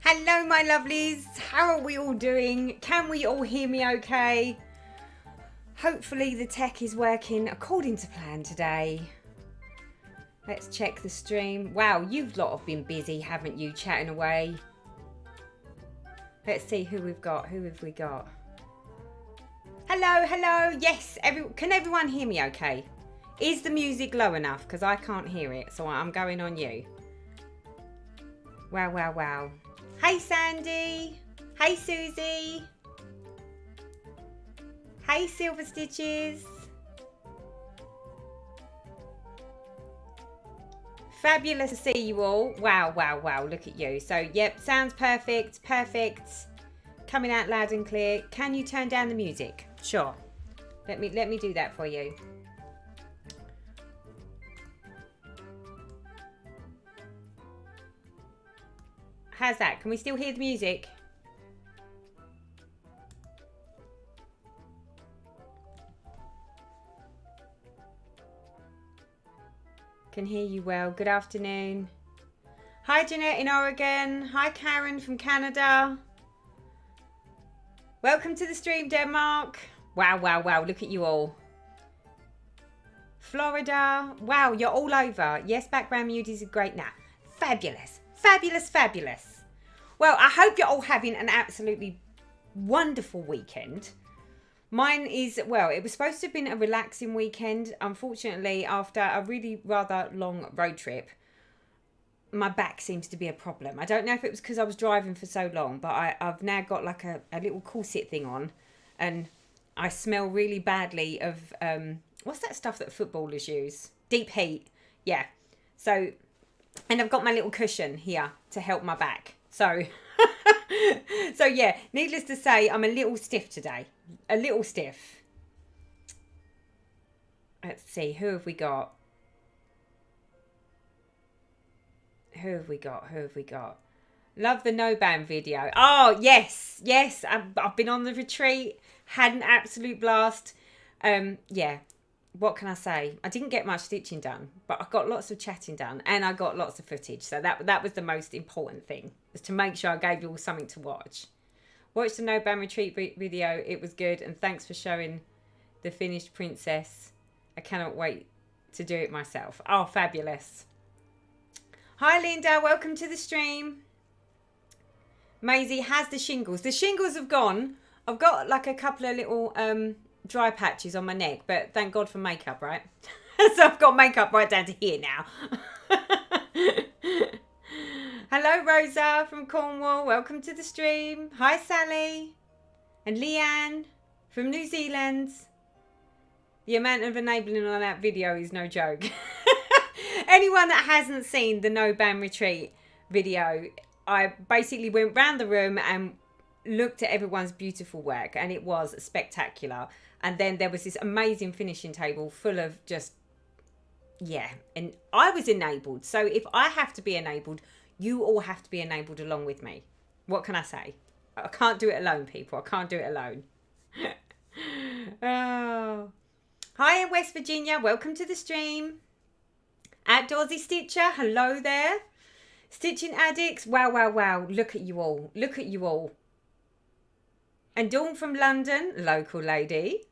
Hello my lovelies, how are we all doing? Can we all hear me okay? Hopefully the tech is working according to plan today. Let's check the stream. Wow, you've lot have been busy, haven't you, chatting away? Let's see who we've got. Who have we got? Hello, hello. Yes, can everyone hear me okay? Is the music low enough? Because I can't hear it, so I'm going on you. Wow, wow, wow. Hey Sandy. Hey Susie. Hey Silver Stitches. Fabulous to see you all. Wow, wow, wow. Look at you. So, yep, sounds perfect. Perfect. Coming out loud and clear. Can you turn down the music? Sure. Let me do that for you. How's that? Can we still hear the music? Can hear you well. Good afternoon. Hi Jeanette in Oregon. Hi Karen from Canada. Welcome to the stream, Denmark. Wow, wow, wow. Look at you all. Florida. Wow, you're all over. Yes, background music is great now. Fabulous. Fabulous, fabulous. Well, I hope you're all having an absolutely wonderful weekend. Mine is, well, it was supposed to have been a relaxing weekend. Unfortunately, after a really rather long road trip, my back seems to be a problem. I don't know if it was because I was driving for so long, but I've now got like a little corset thing on, and I smell really badly of, what's that stuff that footballers use? Deep heat. Yeah. So, and I've got my little cushion here to help my back. So, so yeah, needless to say, I'm a little stiff today. A little stiff. Let's see, who have we got? Who have we got? Who have we got? Love the no ban video. Oh, yes. Yes, I've been on the retreat. Had an absolute blast. Yeah. What can I say? I didn't get much stitching done, but I got lots of chatting done, and I got lots of footage. So that was the most important thing, was to make sure I gave you all something to watch. Watch the no ban retreat video. It was good, and thanks for showing the finished princess. I cannot wait to do it myself. Oh, fabulous. Hi, Linda. Welcome to the stream. Maisie has the shingles. The shingles have gone. I've got like a couple of little dry patches on my neck, but thank God for makeup, right? So I've got makeup right down to here now. Hello, Rosa from Cornwall. Welcome to the stream. Hi, Sally. And Leanne from New Zealand. The amount of enabling on that video is no joke. Anyone that hasn't seen the no ban retreat video, I basically went round the room and looked at everyone's beautiful work, and it was spectacular. And then there was this amazing finishing table full of just, yeah, and I was enabled. So if I have to be enabled, you all have to be enabled along with me. What can I say? I can't do it alone, people. I can't do it alone. Oh. Hi, West Virginia. Welcome to the stream. Outdoorsy Stitcher. Hello there. Stitching Addicts. Wow, wow, wow. Look at you all. Look at you all. And Dawn from London. Local lady.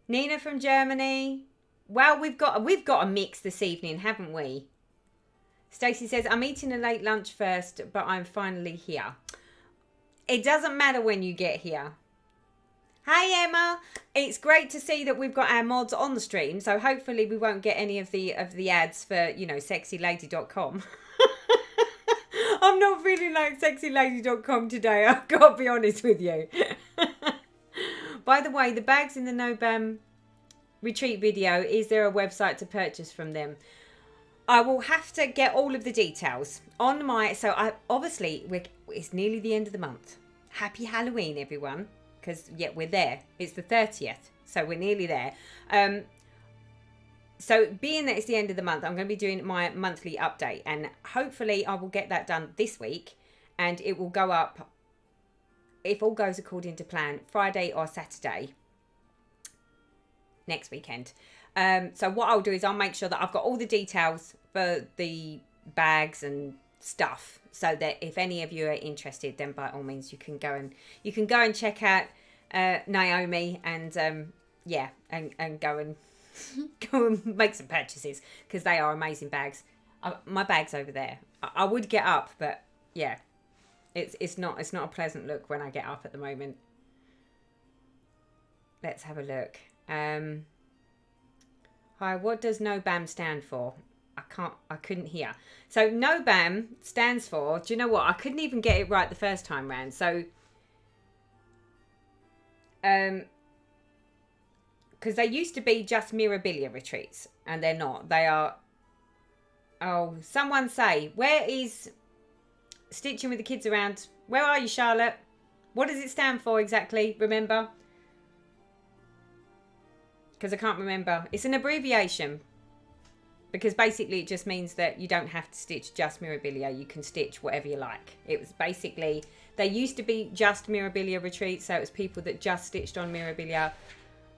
Nina from Germany. Wow, we've got a mix this evening, haven't we? Stacey says, I'm eating a late lunch first, but I'm finally here. It doesn't matter when you get here. Hi, Emma. It's great to see that we've got our mods on the stream, so hopefully we won't get any of the ads for, you know, sexylady.com. I'm not feeling like sexylady.com today, I've got to be honest with you. By the way, the bags in the no ban retreat video, is there a website to purchase from them? I will have to get all of the details on my, so it's nearly the end of the month. Happy Halloween, everyone, because yeah, we're there. It's the 30th, so we're nearly there. So being that it's the end of the month, I'm going to be doing my monthly update, and hopefully I will get that done this week, and it will go up, if all goes according to plan, Friday or Saturday next weekend. So what I'll do is I'll make sure that I've got all the details for the bags and stuff. So that if any of you are interested, then by all means you can go and check out Naomi and and go and go and make some purchases, because they are amazing bags. My bag's over there. I would get up, but yeah, it's not a pleasant look when I get up at the moment. Let's have a look. Hi, what does no bam stand for? I couldn't hear. So no bam stands for, do you know what? I couldn't even get it right the first time round. So because they used to be just Mirabilia retreats, and they're not. They are, oh, someone say, where is Stitching with the Kids Around? Where are you, Charlotte? What does it stand for exactly? Remember? Because I can't remember. It's an abbreviation. Because basically it just means that you don't have to stitch just Mirabilia. You can stitch whatever you like. It was basically, they used to be just Mirabilia retreats. So it was people that just stitched on Mirabilia.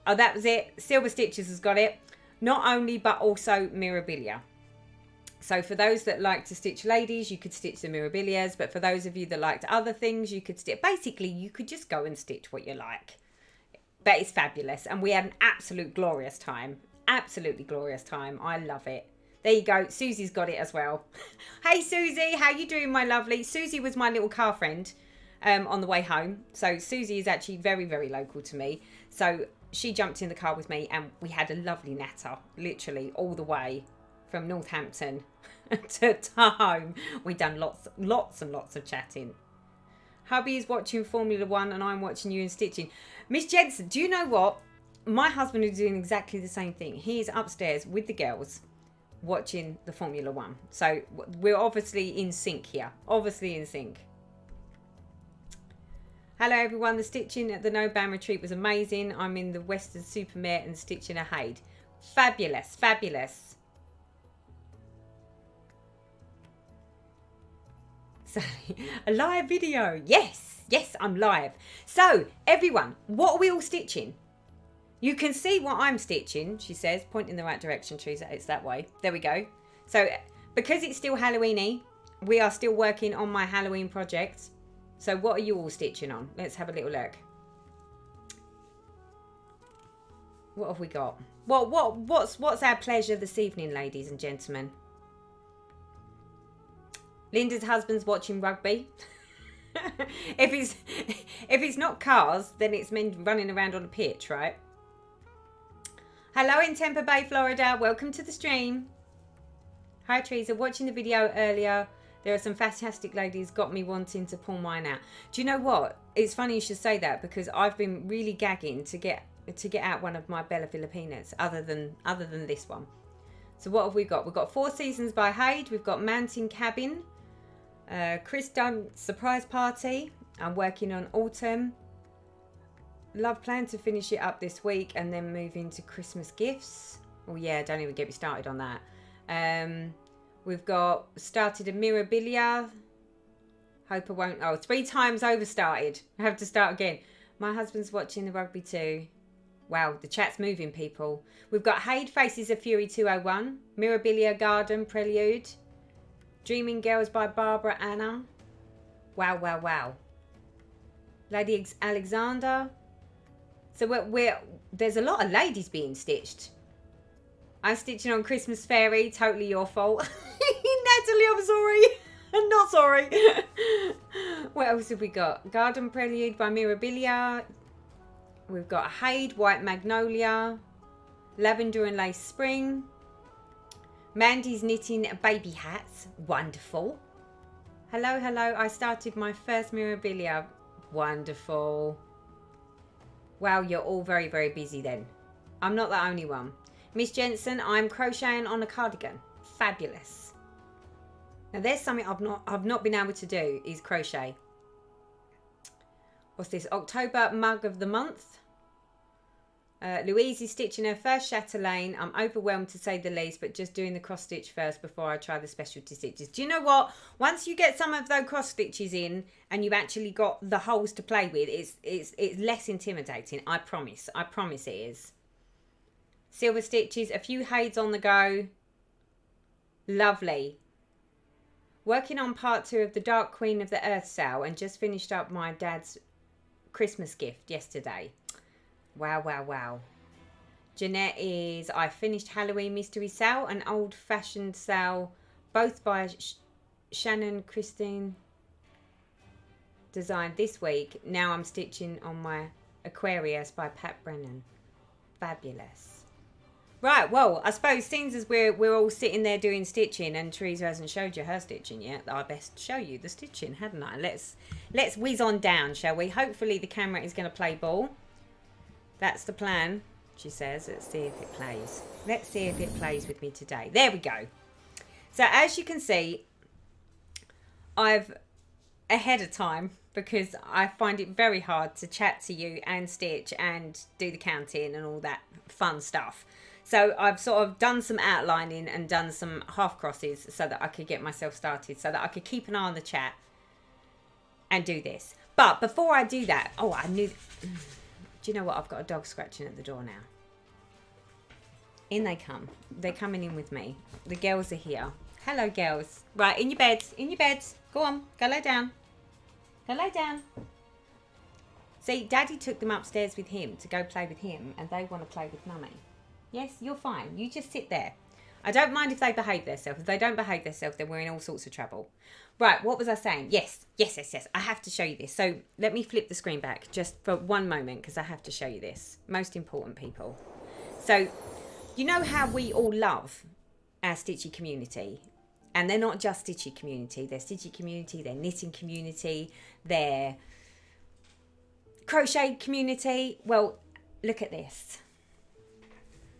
Oh, that was it. Silver Stitches has got it. Not only, but also Mirabilia. So for those that like to stitch ladies, you could stitch the Mirabilias. But for those of you that liked other things, you could stitch. Basically, you could just go and stitch what you like. But it's fabulous. And we had an absolute glorious time. Absolutely glorious time. I love it. There you go. Susie's got it as well. Hey, Susie. How you doing, my lovely? Susie was my little car friend on the way home. So Susie is actually very, very local to me. So she jumped in the car with me and we had a lovely natter, literally all the way from Northampton to home. We done lots and lots of chatting. Hubby is watching Formula One and I'm watching you and stitching. Miss Jensen, do you know what? My husband is doing exactly the same thing. He is upstairs with the girls watching the Formula One. So we're obviously in sync here. Obviously in sync. Hello everyone. The stitching at the No Bam retreat was amazing. I'm in the Western Supermare and stitching a Haid. Fabulous. Fabulous. So, a live video. Yes. Yes, I'm live. So, everyone, what are we all stitching? You can see what I'm stitching, she says. Point in the right direction, Teresa. It's that way. There we go. So, because it's still Halloween-y, we are still working on my Halloween project. So, what are you all stitching on? Let's have a little look. What have we got? What's our pleasure this evening, ladies and gentlemen? Linda's husband's watching rugby. If it's not cars, then it's men running around on a pitch, right? Hello in Tampa Bay, Florida. Welcome to the stream. Hi, Teresa. Watching the video earlier, there are some fantastic ladies. Got me wanting to pull mine out. Do you know what? It's funny you should say that, because I've been really gagging to get out one of my Bella Filipinas, other than this one. So what have we got? We've got Four Seasons by Haid. We've got Mountain Cabin. Chris Dunn Surprise Party. I'm working on Autumn. Love plan to finish it up this week and then move into Christmas gifts. Oh yeah, don't even get me started on that. We've got started a Mirabilia. Hope I won't. Oh, 3 times over started. I have to start again. My husband's watching the rugby too. Wow, the chat's moving, people. We've got Haid Faces of Fury 201. Mirabilia Garden Prelude. Dreaming Girls by Barbara Anna. Wow, wow, wow. Lady Alexander. So there's a lot of ladies being stitched. I'm stitching on Christmas Fairy. Totally your fault. Natalie, I'm sorry. I'm not sorry. What else have we got? Garden Prelude by Mirabilia. We've got a Haid White Magnolia. Lavender and Lace Spring. Mandy's knitting baby hats. Wonderful. Hello, hello. I started my first Mirabilia. Wonderful. Wow, you're all very, very busy then. I'm not the only one. Miss Jensen, I'm crocheting on a cardigan. Fabulous. Now there's something I've not been able to do is crochet. What's this? October mug of the month. Louise is stitching her first chatelaine. I'm overwhelmed to say the least, but just doing the cross stitch first before I try the specialty stitches. Do you know what? Once you get some of those cross stitches in and you've actually got the holes to play with, it's less intimidating. I promise. I promise it is. Silver stitches, a few Haids on the go. Lovely. Working on part 2 of the Dark Queen of the Earth sale and just finished up my dad's Christmas gift yesterday. Wow, wow, wow. Jeanette is, I finished Halloween Mystery Sale, an old-fashioned sale, both by Shannon Christine designed this week. Now I'm stitching on my Aquarius by Pat Brennan. Fabulous. Right, well, I suppose since as we're all sitting there doing stitching and Teresa hasn't showed you her stitching yet, I best show you the stitching, hadn't I? Let's whiz on down, shall we? Hopefully the camera is going to play ball. That's the plan, she says. Let's see if it plays. Let's see if it plays with me today. There we go. So as you can see, I've ahead of time because I find it very hard to chat to you and stitch and do the counting and all that fun stuff. So I've sort of done some outlining and done some half crosses so that I could get myself started, so that I could keep an eye on the chat and do this. But before I do that, oh, I knew... Do you know what? I've got a dog scratching at the door now. In they come. They're coming in with me. The girls are here. Hello, girls. Right, in your beds. In your beds. Go on. Go lay down. Go lay down. See, Daddy took them upstairs with him to go play with him, and they want to play with Mummy. Yes, you're fine. You just sit there. I don't mind if they behave themselves. If they don't behave themselves, then we're in all sorts of trouble. Right, what was I saying? Yes. I have to show you this. So let me flip the screen back just for one moment because I have to show you this. Most important people. So you know how we all love our stitchy community? And they're not just stitchy community. They're stitchy community, they're knitting community, they're crochet community. Well, look at this.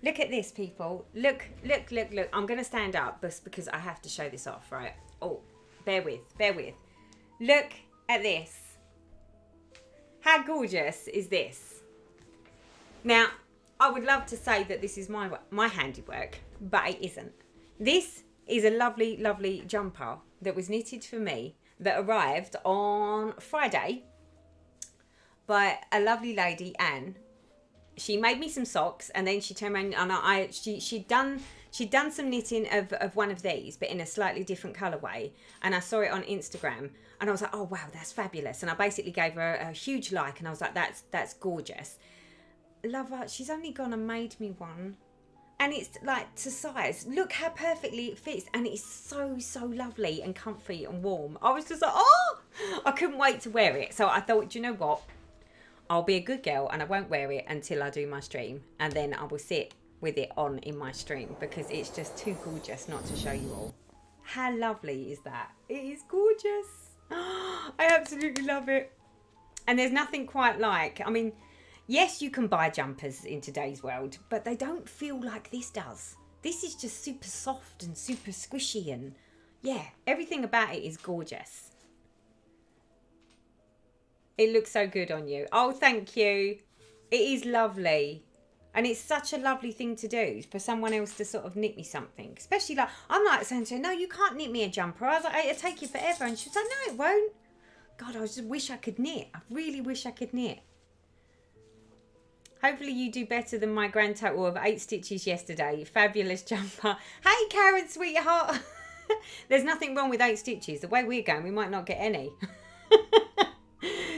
Look at this, people. Look. I'm going to stand up just because I have to show this off, right? Oh, bear with. Look at this. How gorgeous is this? Now, I would love to say that this is my handiwork, but it isn't. This is a lovely, lovely jumper that was knitted for me that arrived on Friday by a lovely lady, Anne. She made me some socks and then she turned around and she'd done some knitting of one of these, but in a slightly different colourway. And I saw it on Instagram and I was like, oh wow, that's fabulous. And I basically gave her a huge like and I was like, that's gorgeous. Love her. She's only gone and made me one. And it's like to size. Look how perfectly it fits. And it's so lovely and comfy and warm. I was just like, oh, I couldn't wait to wear it. So I thought, do you know what? I'll be a good girl and I won't wear it until I do my stream. And then I will sit with it on in my stream because it's just too gorgeous not to show you all. How lovely is that? It is gorgeous. I absolutely love it. And there's nothing quite like, I mean, yes, you can buy jumpers in today's world, but they don't feel like this does. This is just super soft and super squishy and yeah, everything about it is gorgeous. It looks so good on you. Oh, thank you. It is lovely. And it's such a lovely thing to do for someone else to sort of knit me something. Especially like, I'm like saying to her, no, you can't knit me a jumper. I was like, it'll take you forever. And she was like, no, it won't. God, I just wish I could knit. I really wish I could knit. Hopefully you do better than my grand total of 8 stitches yesterday. Fabulous jumper. Hey, Karen, sweetheart. There's nothing wrong with 8 stitches. The way we're going, we might not get any.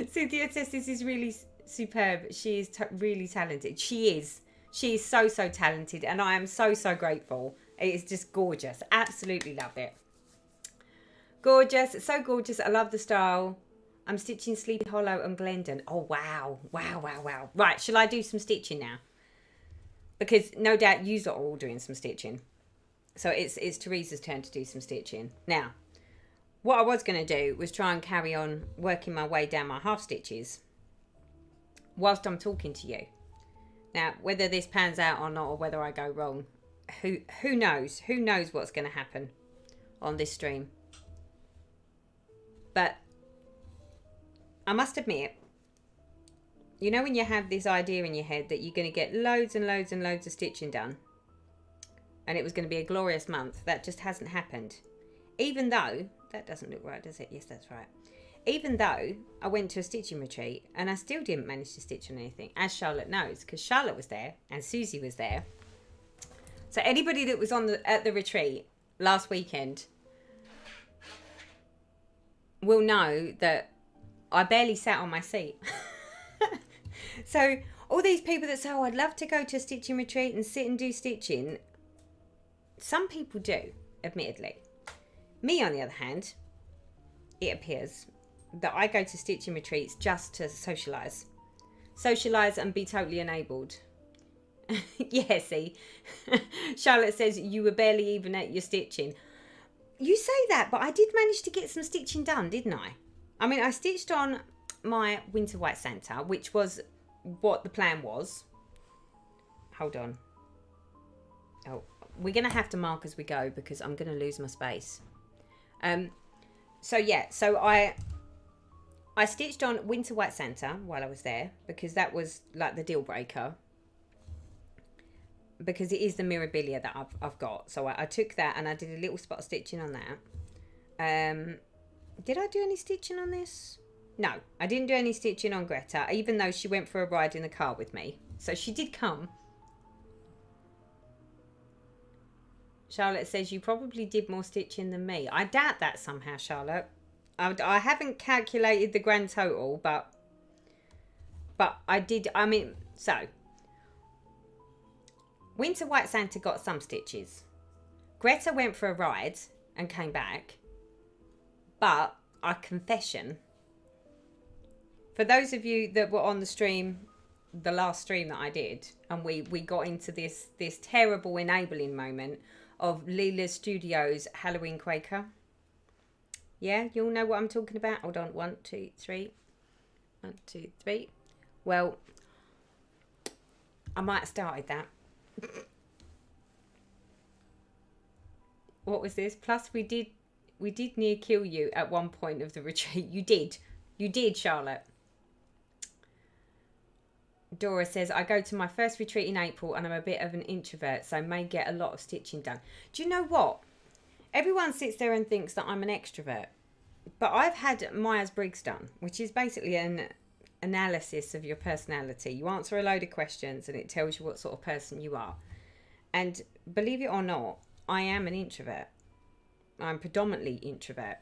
Cynthia says this is really superb. She is really talented. She is so talented and I am so grateful. It is just gorgeous. Absolutely love it. Gorgeous. It's so gorgeous. I love the style. I'm stitching Sleepy Hollow and Glendon. Oh, wow. Right, shall I do some stitching now? Because no doubt you are all doing some stitching. So it's Teresa's turn to do some stitching. Now, what I was going to do was try and carry on working my way down my half stitches whilst I'm talking to you. Now, whether this pans out or not, or whether I go wrong, who knows? Who knows what's going to happen on this stream? But I must admit, you know when you have this idea in your head that you're going to get loads and loads and loads of stitching done, and it was going to be a glorious month, that just hasn't happened. Even though, that doesn't look right, does it? Yes, that's right. Even though I went to a stitching retreat and I still didn't manage to stitch on anything, as Charlotte knows, because Charlotte was there and Susie was there. So anybody that was at the retreat last weekend will know that I barely sat on my seat. So all these people that say, oh, I'd love to go to a stitching retreat and sit and do stitching. Some people do, admittedly. Me, on the other hand, it appears that I go to stitching retreats just to socialise. Socialise and be totally enabled. Yeah, see. Charlotte says you were barely even at your stitching. You say that, but I did manage to get some stitching done, didn't I? I mean, I stitched on my Winter White Santa, which was what the plan was. Hold on. Oh, we're going to have to mark as we go because I'm going to lose my space. So I stitched on Winter White Santa while I was there because that was like the deal breaker. Because it is the Mirabilia that I've got. So I took that and I did a little spot of stitching on that. Did I do any stitching on this? No, I didn't do any stitching on Greta, even though she went for a ride in the car with me. So she did come. Charlotte says you probably did more stitching than me. I doubt that somehow, Charlotte. I haven't calculated the grand total, but I did. I mean, so Winter White Santa got some stitches. Greta went for a ride and came back. But our confession, for those of you that were on the stream, the last stream that I did, and we got into this terrible enabling moment of Leela Studios Halloween Quaker. Yeah, you all know what I'm talking about. Hold on, 1, 2, 3. 1, 2, 3. Well, I might have started that. What was this? Plus, we did near kill you at one point of the retreat. You did, Charlotte. Dora says, I go to my first retreat in April and I'm a bit of an introvert, so may get a lot of stitching done. Do you know what? Everyone sits there and thinks that I'm an extrovert. But I've had Myers-Briggs done, which is basically an analysis of your personality. You answer a load of questions and it tells you what sort of person you are. And believe it or not, I am an introvert. I'm predominantly introvert.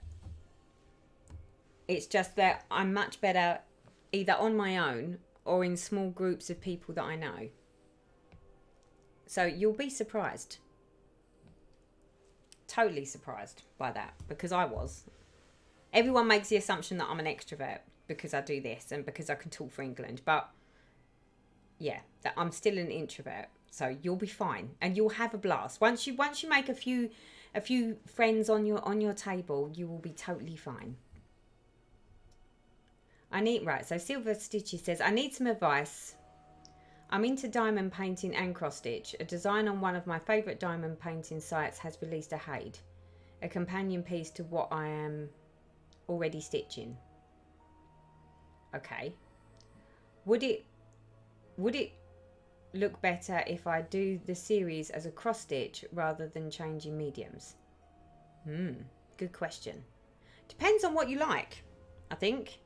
It's just that I'm much better either on my own or in small groups of people that I know. So you'll be surprised. Totally surprised by that, because I was. Everyone makes the assumption that I'm an extrovert because I do this and because I can talk for England. But yeah, that I'm still an introvert. So you'll be fine and you'll have a blast. Once you make a few friends on your table, you will be totally fine. So Silver Stitchy says, I need some advice. I'm into diamond painting and cross stitch. A design on one of my favourite diamond painting sites has released a Hade, a companion piece to what I am already stitching. Okay. Would it look better if I do the series as a cross stitch rather than changing mediums? Good question. Depends on what you like, I think.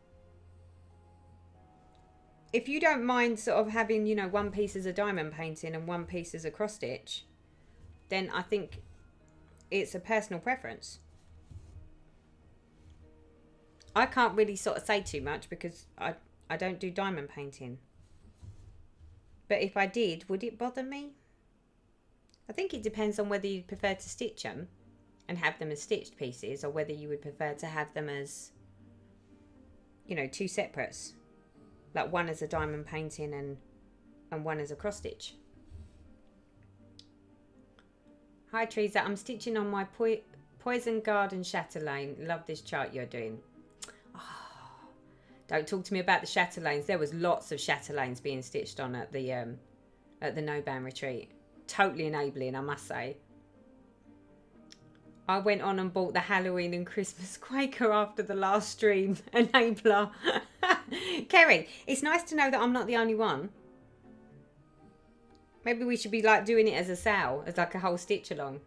If you don't mind sort of having, one piece as a diamond painting and one piece as a cross stitch, then I think it's a personal preference. I can't really sort of say too much because I don't do diamond painting. But if I did, would it bother me? I think it depends on whether you prefer to stitch them and have them as stitched pieces, or whether you would prefer to have them as, two separates. Like one as a diamond painting and one as a cross stitch. Hi Teresa, I'm stitching on my Poison Garden Chatelaine. Love this chart you're doing. Oh, don't talk to me about the chatelaines. There was lots of chatelaines being stitched on at the no-ban retreat. Totally enabling, I must say. I went on and bought the Halloween and Christmas Quaker after the last stream. Enabler. Kerry, it's nice to know that I'm not the only one. Maybe we should be like doing it as a sale, as like a whole stitch along.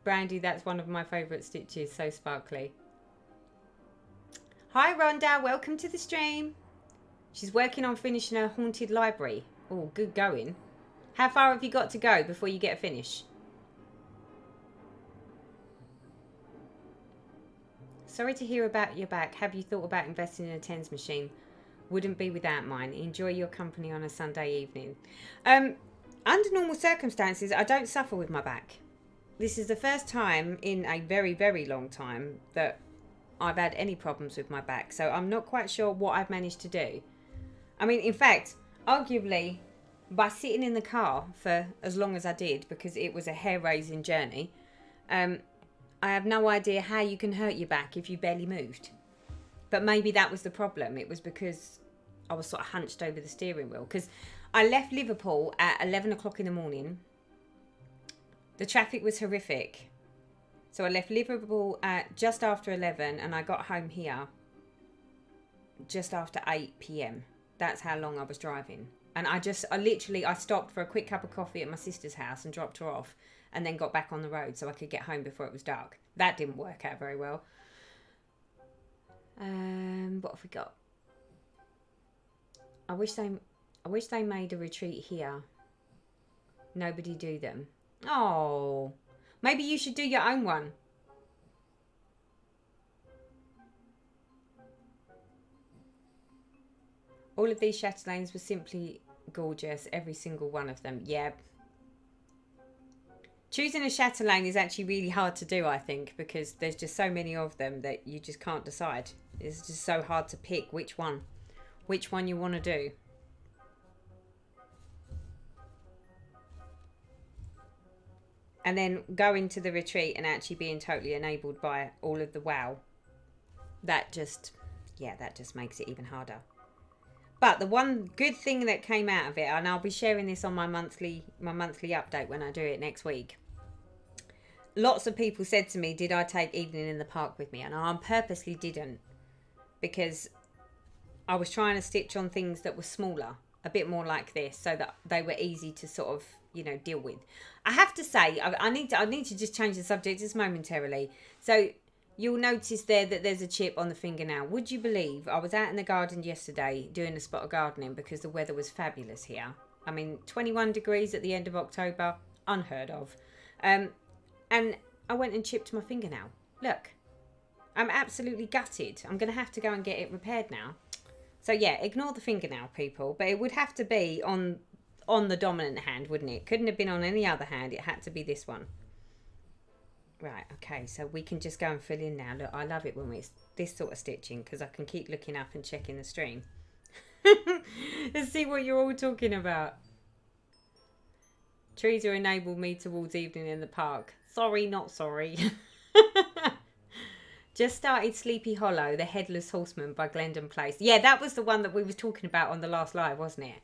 Brandy, that's one of my favourite stitches, so sparkly. Hi Rhonda, welcome to the stream. She's working on finishing her haunted library. Oh, good going. How far have you got to go before you get a finish? Sorry to hear about your back. Have you thought about investing in a TENS machine? Wouldn't be without mine. Enjoy your company on a Sunday evening. Under normal circumstances, I don't suffer with my back. This is the first time in a very, very long time that I've had any problems with my back. So I'm not quite sure what I've managed to do. I mean, in fact, arguably, by sitting in the car for as long as I did, because it was a hair-raising journey, I have no idea how you can hurt your back if you barely moved. But maybe that was the problem. It was because I was sort of hunched over the steering wheel. Because I left Liverpool at 11 o'clock in the morning. The traffic was horrific. So I left Liverpool at just after 11 and I got home here just after 8 p.m. That's how long I was driving. And I stopped for a quick cup of coffee at my sister's house and dropped her off and then got back on the road so I could get home before it was dark. That didn't work out very well. What have we got? I wish they made a retreat here. Nobody do them. Oh, maybe you should do your own one. All of these chatelaines were simply gorgeous, every single one of them. Yeah. Choosing a chatelaine is actually really hard to do, I think, because there's just so many of them that you just can't decide. It's just so hard to pick which one you want to do. And then going to the retreat and actually being totally enabled by all of the wow. That just makes it even harder. But the one good thing that came out of it, and I'll be sharing this on my monthly update when I do it next week. Lots of people said to me, did I take evening in the park with me? And I purposely didn't, because I was trying to stitch on things that were smaller, a bit more like this, so that they were easy to sort of, deal with. I have to say, I need to just change the subject just momentarily. So you'll notice there that there's a chip on the fingernail. Would you believe I was out in the garden yesterday doing a spot of gardening because the weather was fabulous here. I mean, 21 degrees at the end of October, unheard of. And I went and chipped my fingernail. Look, I'm absolutely gutted. I'm going to have to go and get it repaired now. So yeah, ignore the fingernail, people. But it would have to be on the dominant hand, wouldn't it? Couldn't have been on any other hand. It had to be this one. Right, okay, so we can just go and fill in now. Look, I love it when it's this sort of stitching because I can keep looking up and checking the stream. Let's see what you're all talking about. Teresa enabled me towards evening in the park. Sorry, not sorry. Just started Sleepy Hollow, The Headless Horseman by Glendon Place. Yeah, that was the one that we was talking about on the last live, wasn't it?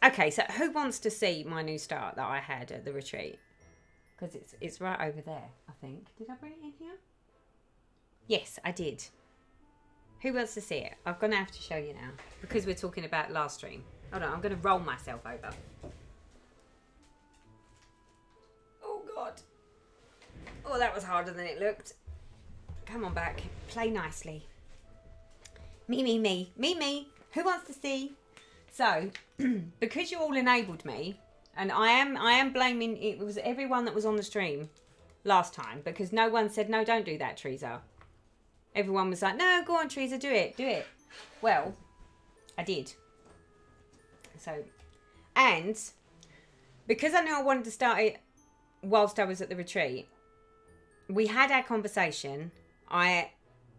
Okay, so who wants to see my new start that I had at the retreat? Because it's right over there, I think. Did I bring it in here? Yes, I did. Who wants to see it? I'm going to have to show you now. Because we're talking about last stream. Hold on, I'm going to roll myself over. Oh, God. Oh, that was harder than it looked. Come on back. Play nicely. Me. Who wants to see? So, because you all enabled me, and I am blaming, it was everyone that was on the stream last time, because no one said, no, don't do that, Teresa. Everyone was like, no, go on, Teresa, do it. Well, I did. So, and because I knew I wanted to start it whilst I was at the retreat, we had our conversation. I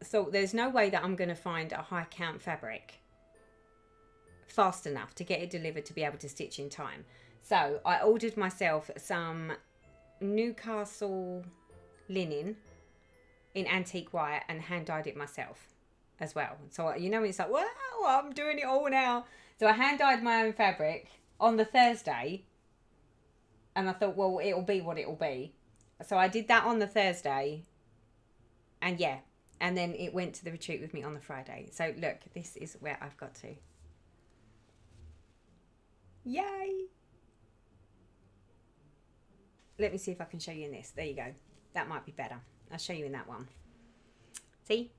thought there's no way that I'm going to find a high count fabric fast enough to get it delivered to be able to stitch in time. So I ordered myself some Newcastle linen in antique white and hand dyed it myself as well. So it's like, wow, I'm doing it all now. So I hand dyed my own fabric on the Thursday, and I thought, well, it'll be what it'll be. So I did that on the Thursday, and yeah, and then it went to the retreat with me on the Friday. So look, this is where I've got to. Yay! Let me see if I can show you in this. There you go. That might be better. I'll show you in that one. See?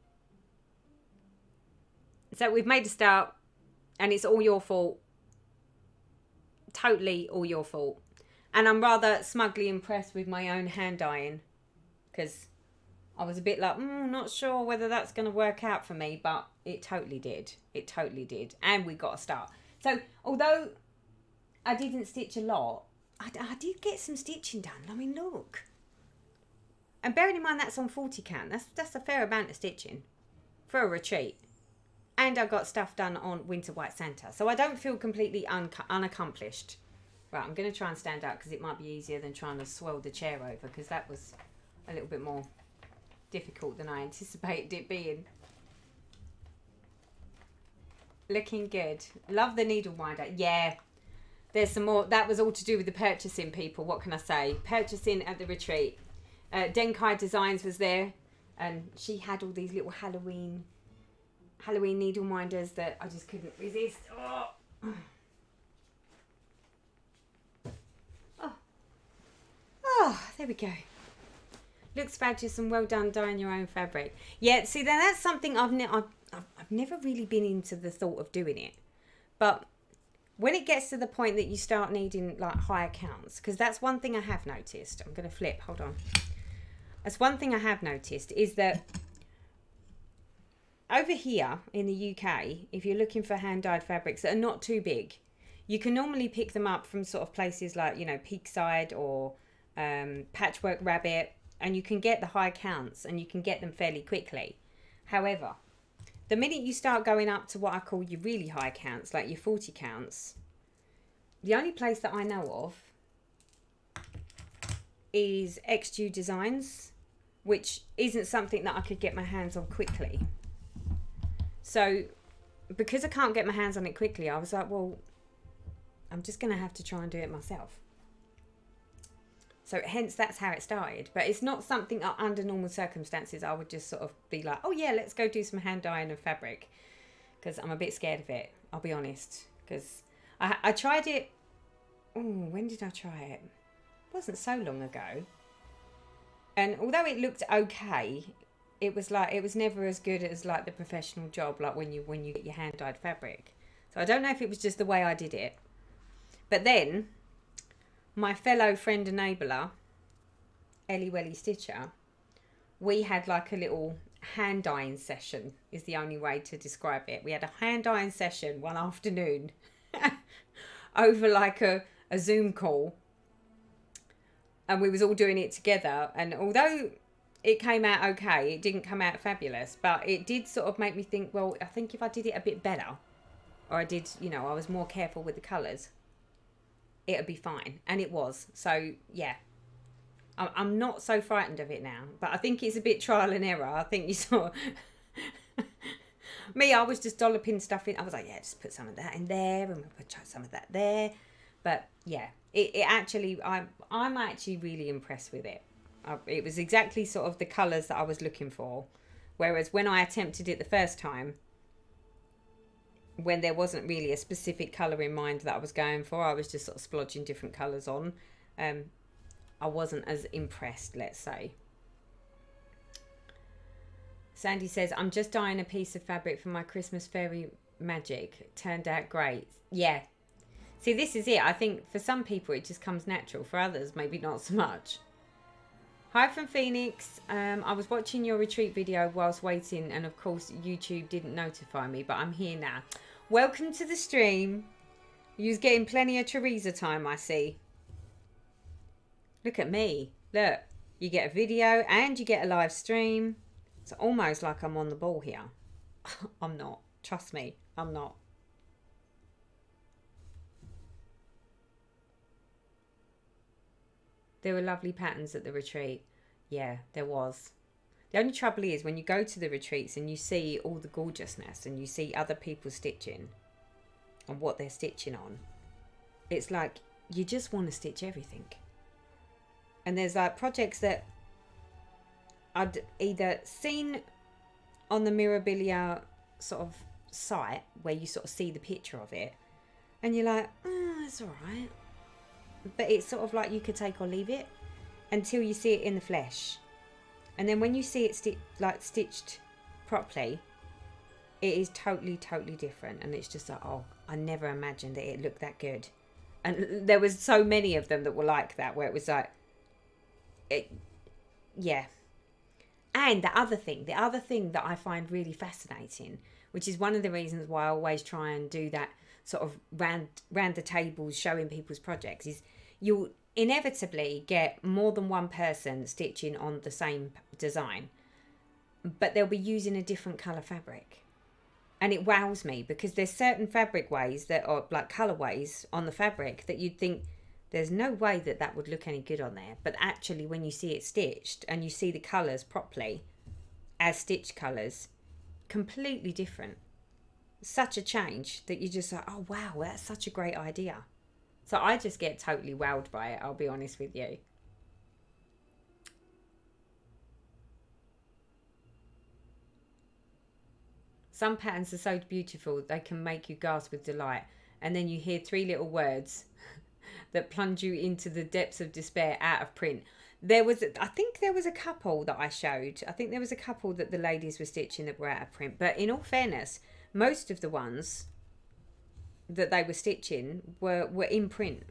So we've made a start, and it's all your fault. Totally all your fault. And I'm rather smugly impressed with my own hand dyeing, because I was a bit like, not sure whether that's going to work out for me, but it totally did. It totally did. And we got a start. So although I didn't stitch a lot, I did get some stitching done. I mean, look. And bearing in mind that's on 40 count, that's a fair amount of stitching for a retreat. And I got stuff done on Winter White Santa. So I don't feel completely unaccomplished. Right, I'm going to try and stand up because it might be easier than trying to swirl the chair over, because that was a little bit more difficult than I anticipated it being. Looking good. Love the needle winder. Yeah, there's some more. That was all to do with the purchasing, people. What can I say? Purchasing at the retreat. Denkai Designs was there, and she had all these little Halloween needle winders that I just couldn't resist. Oh, there we go. Looks fabulous and well done dyeing your own fabric. Yeah, see, then that's something I've never really been into the thought of doing it. But when it gets to the point that you start needing like higher counts, because that's one thing I have noticed. I'm going to flip, hold on. That's one thing I have noticed is that over here in the UK, if you're looking for hand-dyed fabrics that are not too big, you can normally pick them up from sort of places like, you know, Peakside or Patchwork Rabbit, and you can get the high counts and you can get them fairly quickly. However, the minute you start going up to what I call your really high counts, like your 40 counts, the only place that I know of is XU Designs, which isn't something that I could get my hands on quickly. So because I can't get my hands on it quickly, I was like, well, I'm just going to have to try and do it myself. So hence that's how it started. But it's not something under normal circumstances I would just sort of be like, oh yeah, let's go do some hand dyeing of fabric. Because I'm a bit scared of it, I'll be honest. Because I tried it, when did I try it? It wasn't so long ago. And although it looked okay, it was never as good as like the professional job, like when you get your hand dyed fabric. So I don't know if it was just the way I did it. But then my fellow friend enabler, Ellie Welly Stitcher, we had like a little hand dyeing session, is the only way to describe it. We had a hand dyeing session one afternoon over like a Zoom call, and we was all doing it together. And although it came out okay, it didn't come out fabulous, but it did sort of make me think, well, I think if I did it a bit better, or I did, you know, I was more careful with the colours, it'd be fine. And it was. So yeah, I'm not so frightened of it now, but I think it's a bit trial and error. I think you saw me, I was just dolloping stuff in. I was like, yeah, just put some of that in there, and we'll put some of that there. But yeah, it actually, I'm actually really impressed with it. It was exactly sort of the colours that I was looking for. Whereas when I attempted it the first time, when there wasn't really a specific colour in mind that I was going for, I was just sort of splodging different colours on. I wasn't as impressed, let's say. Sandy says, I'm just dyeing a piece of fabric for my Christmas fairy magic. Turned out great. Yeah. See, this is it. I think for some people it just comes natural. For others, maybe not so much. Hi from Phoenix. I was watching your retreat video whilst waiting, and of course YouTube didn't notify me, but I'm here now. Welcome to the stream. You're getting plenty of Teresa time, I see. Look at me. Look, you get a video and you get a live stream. It's almost like I'm on the ball here. I'm not. Trust me, I'm not. There were lovely patterns at the retreat. Yeah, there was. The only trouble is when you go to the retreats and you see all the gorgeousness and you see other people stitching and what they're stitching on, it's like you just want to stitch everything. And there's like projects that I'd either seen on the Mirabilia sort of site where you sort of see the picture of it and you're like, it's all right. But it's sort of like you could take or leave it until you see it in the flesh. And then when you see it stitched properly, it is totally, totally different. And it's just like, oh, I never imagined that it looked that good. And there was so many of them that were like that, where it was like, yeah. And the other thing that I find really fascinating, which is one of the reasons why I always try and do that sort of round the tables showing people's projects, is you'll inevitably get more than one person stitching on the same design, but they'll be using a different colour fabric. And it wows me, because there's certain fabric ways that are like colourways on the fabric that you'd think there's no way that that would look any good on there. But actually, when you see it stitched and you see the colours properly as stitched colours, completely different. Such a change that you just like, oh wow, that's such a great idea. So I just get totally wowed by it, I'll be honest with you. Some patterns are so beautiful they can make you gasp with delight, and then you hear three little words that plunge you into the depths of despair: out of print. I think there was a couple that I showed. I think there was a couple that the ladies were stitching that were out of print. But in all fairness, most of the ones that they were stitching were in print.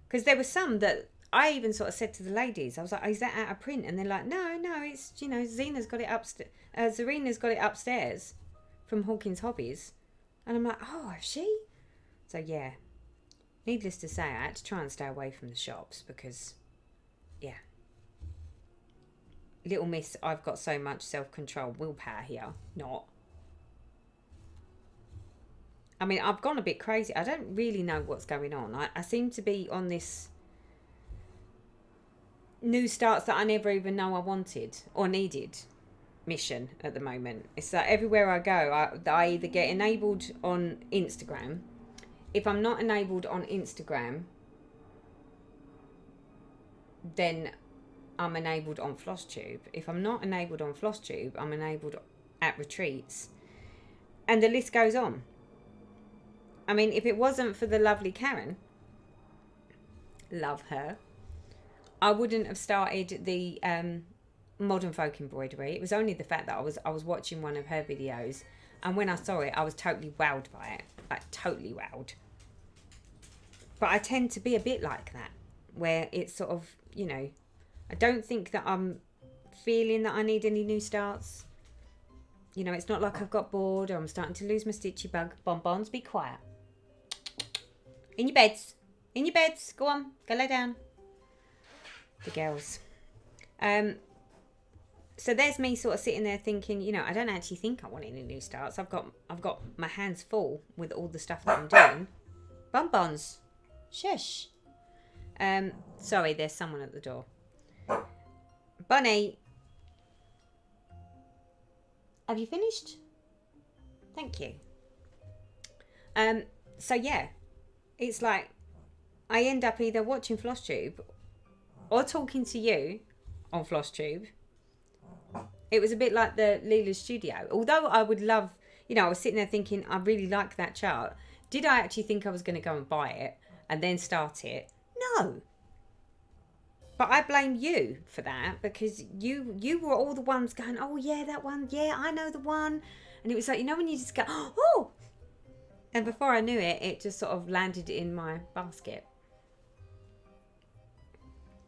Because there were some that I even sort of said to the ladies, I was like, oh, is that out of print? And they're like, no, it's, Zarina's got it upstairs from Hawkins Hobbies. And I'm like, oh, has she? So yeah, needless to say, I had to try and stay away from the shops because, yeah. Little miss, I've got so much self-control, willpower here. Not. I mean, I've gone a bit crazy. I don't really know what's going on. I seem to be on this new starts that I never even know I wanted or needed mission at the moment. It's like everywhere I go, I either get enabled on Instagram. If I'm not enabled on Instagram, then I'm enabled on flosstube. If I'm not enabled on flosstube, I'm enabled at retreats. And the list goes on. I mean, if it wasn't for the lovely Karen, love her, I wouldn't have started the modern folk embroidery. It was only the fact that I was watching one of her videos, and when I saw it, I was totally wowed by it. Like, totally wowed. But I tend to be a bit like that, where it's sort of, I don't think that I'm feeling that I need any new starts. It's not like I've got bored or I'm starting to lose my stitchy bug. Bonbons, be quiet. In your beds. In your beds. Go on. Go lay down. The girls. So there's me sort of sitting there thinking, I don't actually think I want any new starts. I've got my hands full with all the stuff that I'm doing. Bonbons. Shush. Sorry, there's someone at the door. Bunny. Have you finished? Thank you. So yeah, it's like I end up either watching flosstube or talking to you on flosstube. It was a bit like the Leela's studio. Although I would love, I was sitting there thinking, I really like that chart. Did I actually think I was going to go and buy it and then start it? No. But I blame you for that, because you were all the ones going, oh yeah, that one, yeah, I know the one. And it was like, when you just go, oh. And before I knew it, it just sort of landed in my basket.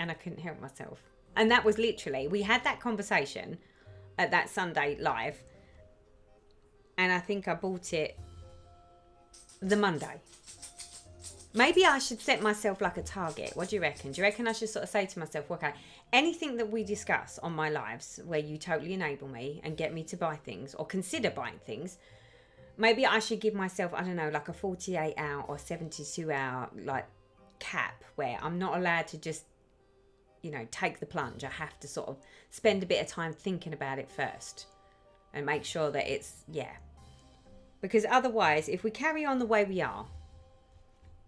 And I couldn't help myself. And that was literally, we had that conversation at that Sunday live. And I think I bought it the Monday. Maybe I should set myself like a target. What do you reckon? Do you reckon I should sort of say to myself, okay, anything that we discuss on my lives where you totally enable me and get me to buy things or consider buying things, maybe I should give myself, I don't know, like a 48 hour or 72 hour like cap where I'm not allowed to just, take the plunge. I have to sort of spend a bit of time thinking about it first and make sure that it's, yeah. Because otherwise, if we carry on the way we are,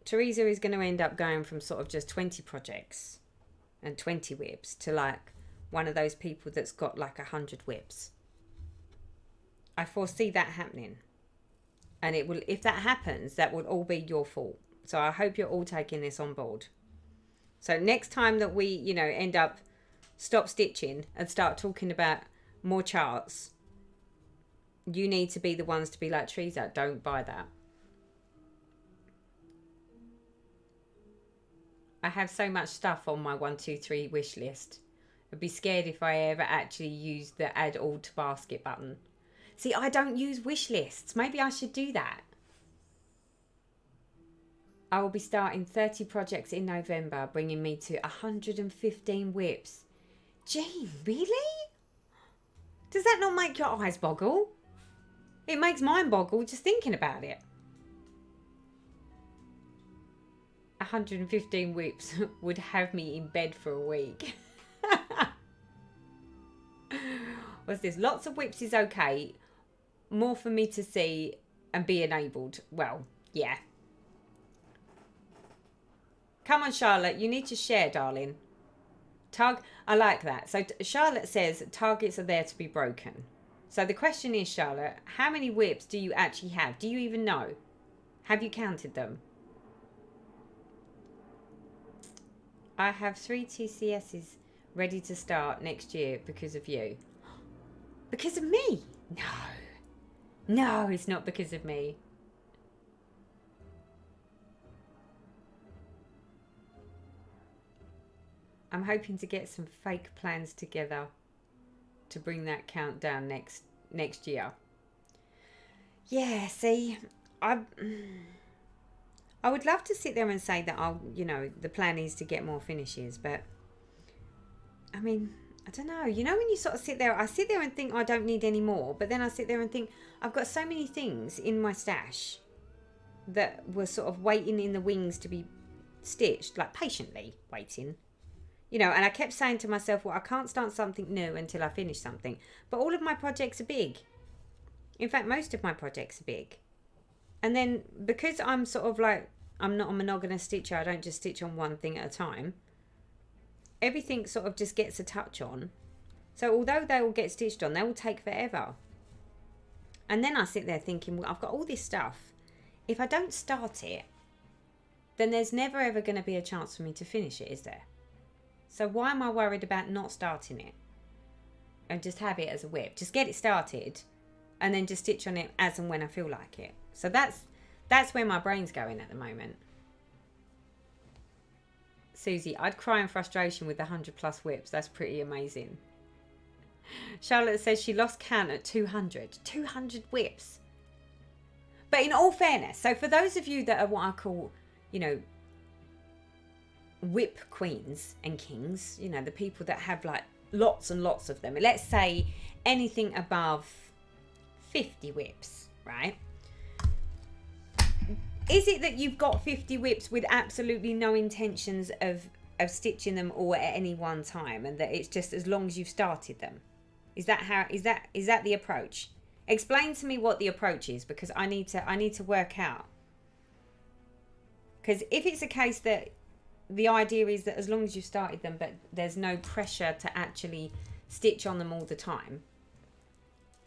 Teresa is going to end up going from sort of just 20 projects and 20 whips to like one of those people that's got like 100 whips. I foresee that happening. And it will, if that happens, that will all be your fault. So I hope you're all taking this on board. So next time that we, end up stop stitching and start talking about more charts, you need to be the ones to be like, Teresa, don't buy that. I have so much stuff on my 1, 2, 3 wish list. I'd be scared if I ever actually used the add all to basket button. See, I don't use wish lists. Maybe I should do that. I will be starting 30 projects in November, bringing me to 115 whips. Gee, really? Does that not make your eyes boggle? It makes mine boggle just thinking about it. 115 whips would have me in bed for a week. What's this? Lots of whips is okay. More for me to see and be enabled. Well, yeah. Come on, Charlotte. You need to share, darling. I like that. So Charlotte says targets are there to be broken. So the question is, Charlotte, how many whips do you actually have? Do you even know? Have you counted them? I have 3 TCSs ready to start next year because of you. Because of me? No. No, it's not because of me. I'm hoping to get some fake plans together to bring that count down next year. Yeah, see, I would love to sit there and say that the plan is to get more finishes, but I mean, I don't know. You know, when you sort of I sit there and think I don't need any more, but then I sit there and think I've got so many things in my stash that were sort of waiting in the wings to be stitched, like patiently waiting. You know, and I kept saying to myself, well, I can't start something new until I finish something. But all of my projects are big. In fact, most of my projects are big. And then because I'm sort of like, I'm not a monogamous stitcher, I don't just stitch on one thing at a time. Everything sort of just gets a touch on. So although they will get stitched on, they will take forever. And then I sit there thinking, well, I've got all this stuff. If I don't start it, then there's never ever going to be a chance for me to finish it, is there? So why am I worried about not starting it? And just have it as a whip. Just get it started and then just stitch on it as and when I feel like it. So that's where my brain's going at the moment. Susie, I'd cry in frustration with the 100+ whips. That's pretty amazing. Charlotte says she lost count at 200. 200 whips. But in all fairness, so for those of you that are what I call, whip queens and kings, the people that have like lots and lots of them, let's say anything above 50 whips, right? Is it that you've got 50 whips with absolutely no intentions of stitching them all at any one time, and that it's just as long as you've started them? Is that the approach? Explain to me what the approach is, because I need to work out. Because if it's a case that the idea is that as long as you've started them, but there's no pressure to actually stitch on them all the time,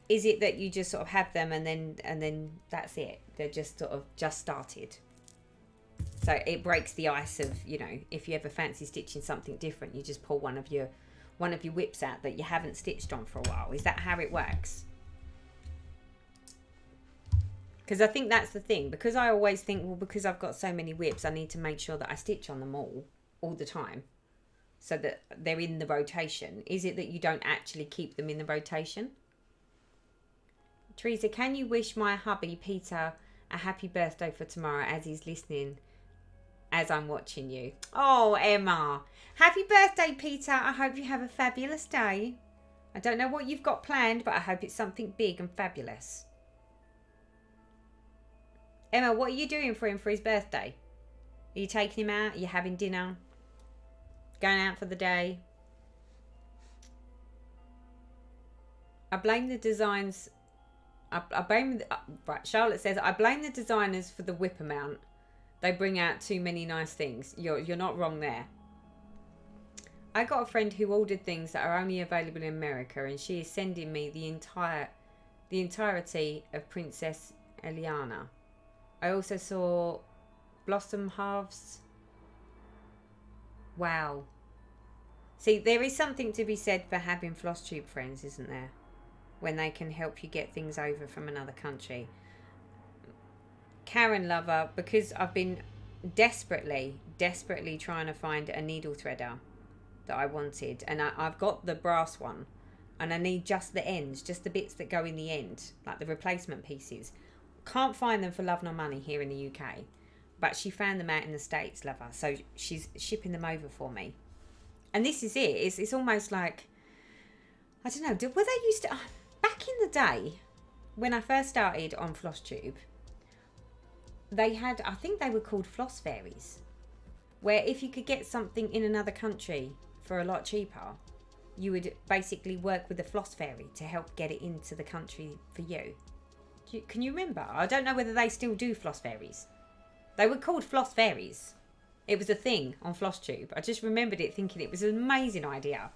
is it that you just sort of have them and then that's it? They're just sort of just started. So it breaks the ice of, if you ever fancy stitching something different, you just pull one of your whips out that you haven't stitched on for a while. Is that how it works? Because I think that's the thing. Because I always think, well, because I've got so many whips, I need to make sure that I stitch on them all the time, so that they're in the rotation. Is it that you don't actually keep them in the rotation? Teresa, can you wish my hubby Peter a happy birthday for tomorrow, as he's listening as I'm watching you? Oh, Emma, happy birthday, Peter. I hope you have a fabulous day. I don't know what you've got planned, but I hope it's something big and fabulous. Emma, what are you doing for him for his birthday? Are you taking him out? Are you having dinner? Going out for the day? I blame the designs. Right, Charlotte says, I blame the designers for the whip amount. They bring out too many nice things. You're not wrong there. I got a friend who ordered things that are only available in America, and she is sending me the entirety of Princess Eliana. I also saw Blossom Halves. Wow. See, there is something to be said for having flosstube friends, isn't there? When they can help you get things over from another country. Karen Lover, because I've been desperately trying to find a needle threader. that I wanted, and I've got the brass one, and I need just the ends, just the bits that go in the end, like the replacement pieces. Can't find them for love nor money here in the UK, but she found them out in the States, love her, so she's shipping them over for me. And this is it. It's almost like, I don't know, were they used to, back in the day when I first started on flosstube, they had, I think they were called floss fairies, where if you could get something in another country for a lot cheaper, you would basically work with a floss fairy to help get it into the country for you. Can you remember? I don't know whether they still do floss fairies. They were called floss fairies. It was a thing on flosstube. I just remembered it thinking it was an amazing idea.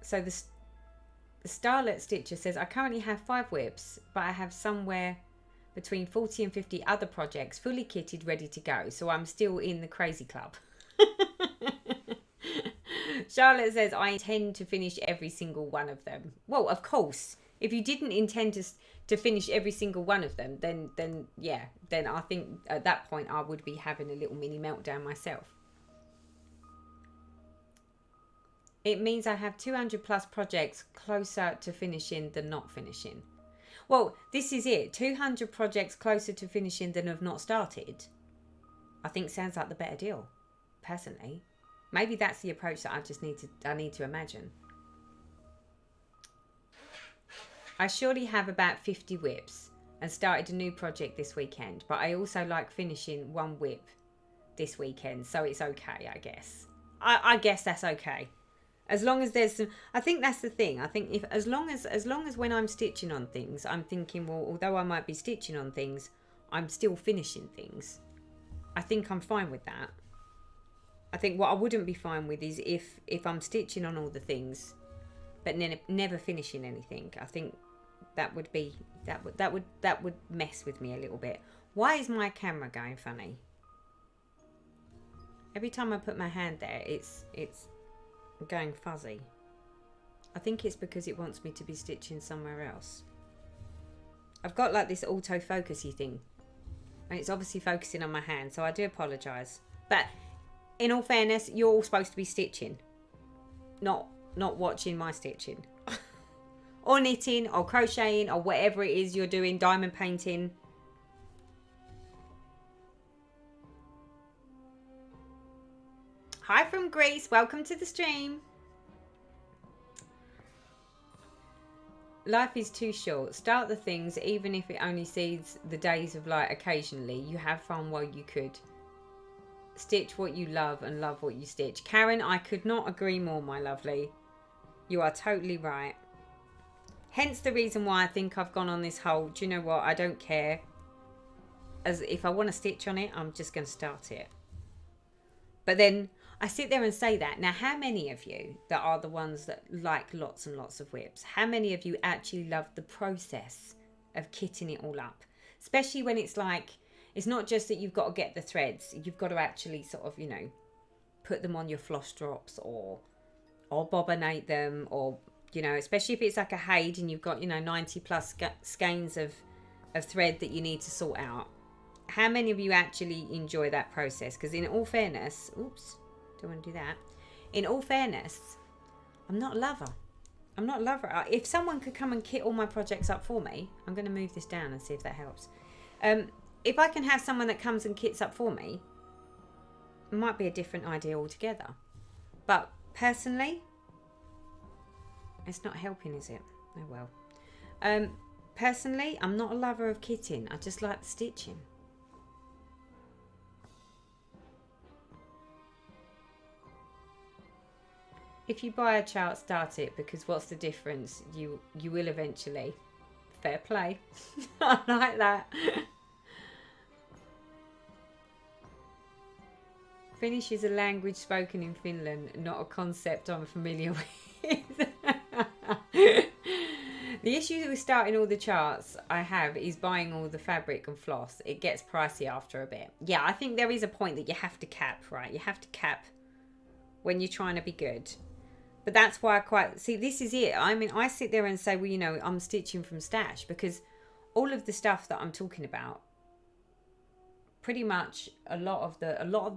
So the Starlet Stitcher says, I currently have 5 whips, but I have somewhere between 40 and 50 other projects fully kitted, ready to go. So I'm still in the crazy club. Charlotte says, I intend to finish every single one of them. Well, of course, if you didn't intend to finish every single one of them, then I think at that point I would be having a little mini meltdown myself. It means I have 200 plus projects closer to finishing than not finishing. Well, this is it. 200 projects closer to finishing than have not started. I think sounds like the better deal, personally. Maybe that's the approach that I need to imagine. I surely have about 50 whips and started a new project this weekend, but I also like finishing one whip this weekend, so it's okay, I guess. I guess that's okay. As long as there's some, I think that's the thing. I think if as long as when I'm stitching on things, I'm thinking, well, although I might be stitching on things, I'm still finishing things. I think I'm fine with that. I think what I wouldn't be fine with is if I'm stitching on all the things, but never finishing anything. I think that would mess with me a little bit. Why is my camera going funny? Every time I put my hand there, it's going fuzzy. I think it's because it wants me to be stitching somewhere else. I've got like this autofocusy thing, and it's obviously focusing on my hand, so I do apologise. But in all fairness, you're all supposed to be stitching, not watching my stitching. Or knitting, or crocheting, or whatever it is you're doing, diamond painting. Hi from Greece, welcome to the stream. Life is too short. Start the things, even if it only sees the days of light occasionally. You have fun while you could. Stitch what you love and love what you stitch. Karen, I could not agree more, my lovely. You are totally right. Hence the reason why I think I've gone on this whole, do you know what, I don't care. As if I want to stitch on it, I'm just going to start it. But then I sit there and say that. Now, how many of you that are the ones that like lots and lots of whips, how many of you actually love the process of kitting it all up? Especially when it's like, it's not just that you've got to get the threads, you've got to actually sort of, you know, put them on your floss drops or bobinate them, or, you know, especially if it's like a Haid and you've got, you know, 90 plus skeins of thread that you need to sort out. How many of you actually enjoy that process? Because in all fairness, oops, don't want to do that. In all fairness, I'm not a lover. I'm not a lover. If someone could come and kit all my projects up for me, I'm going to move this down and see if that helps. If I can have someone that comes and kits up for me, it might be a different idea altogether. But personally, it's not helping, is it? Oh well. Personally, I'm not a lover of kitting. I just like the stitching. If you buy a chart, start it, because what's the difference? You will eventually. Fair play. I like that. Finnish is a language spoken in Finland, not a concept I'm familiar with. The issue with starting all the charts I have is buying all the fabric and floss. It gets pricey after a bit. Yeah, I think there is a point that you have to cap, right? You have to cap when you're trying to be good. But that's why see, this is it. I mean, I sit there and say, well, you know, I'm stitching from stash, because all of the stuff that I'm talking about, pretty much a lot of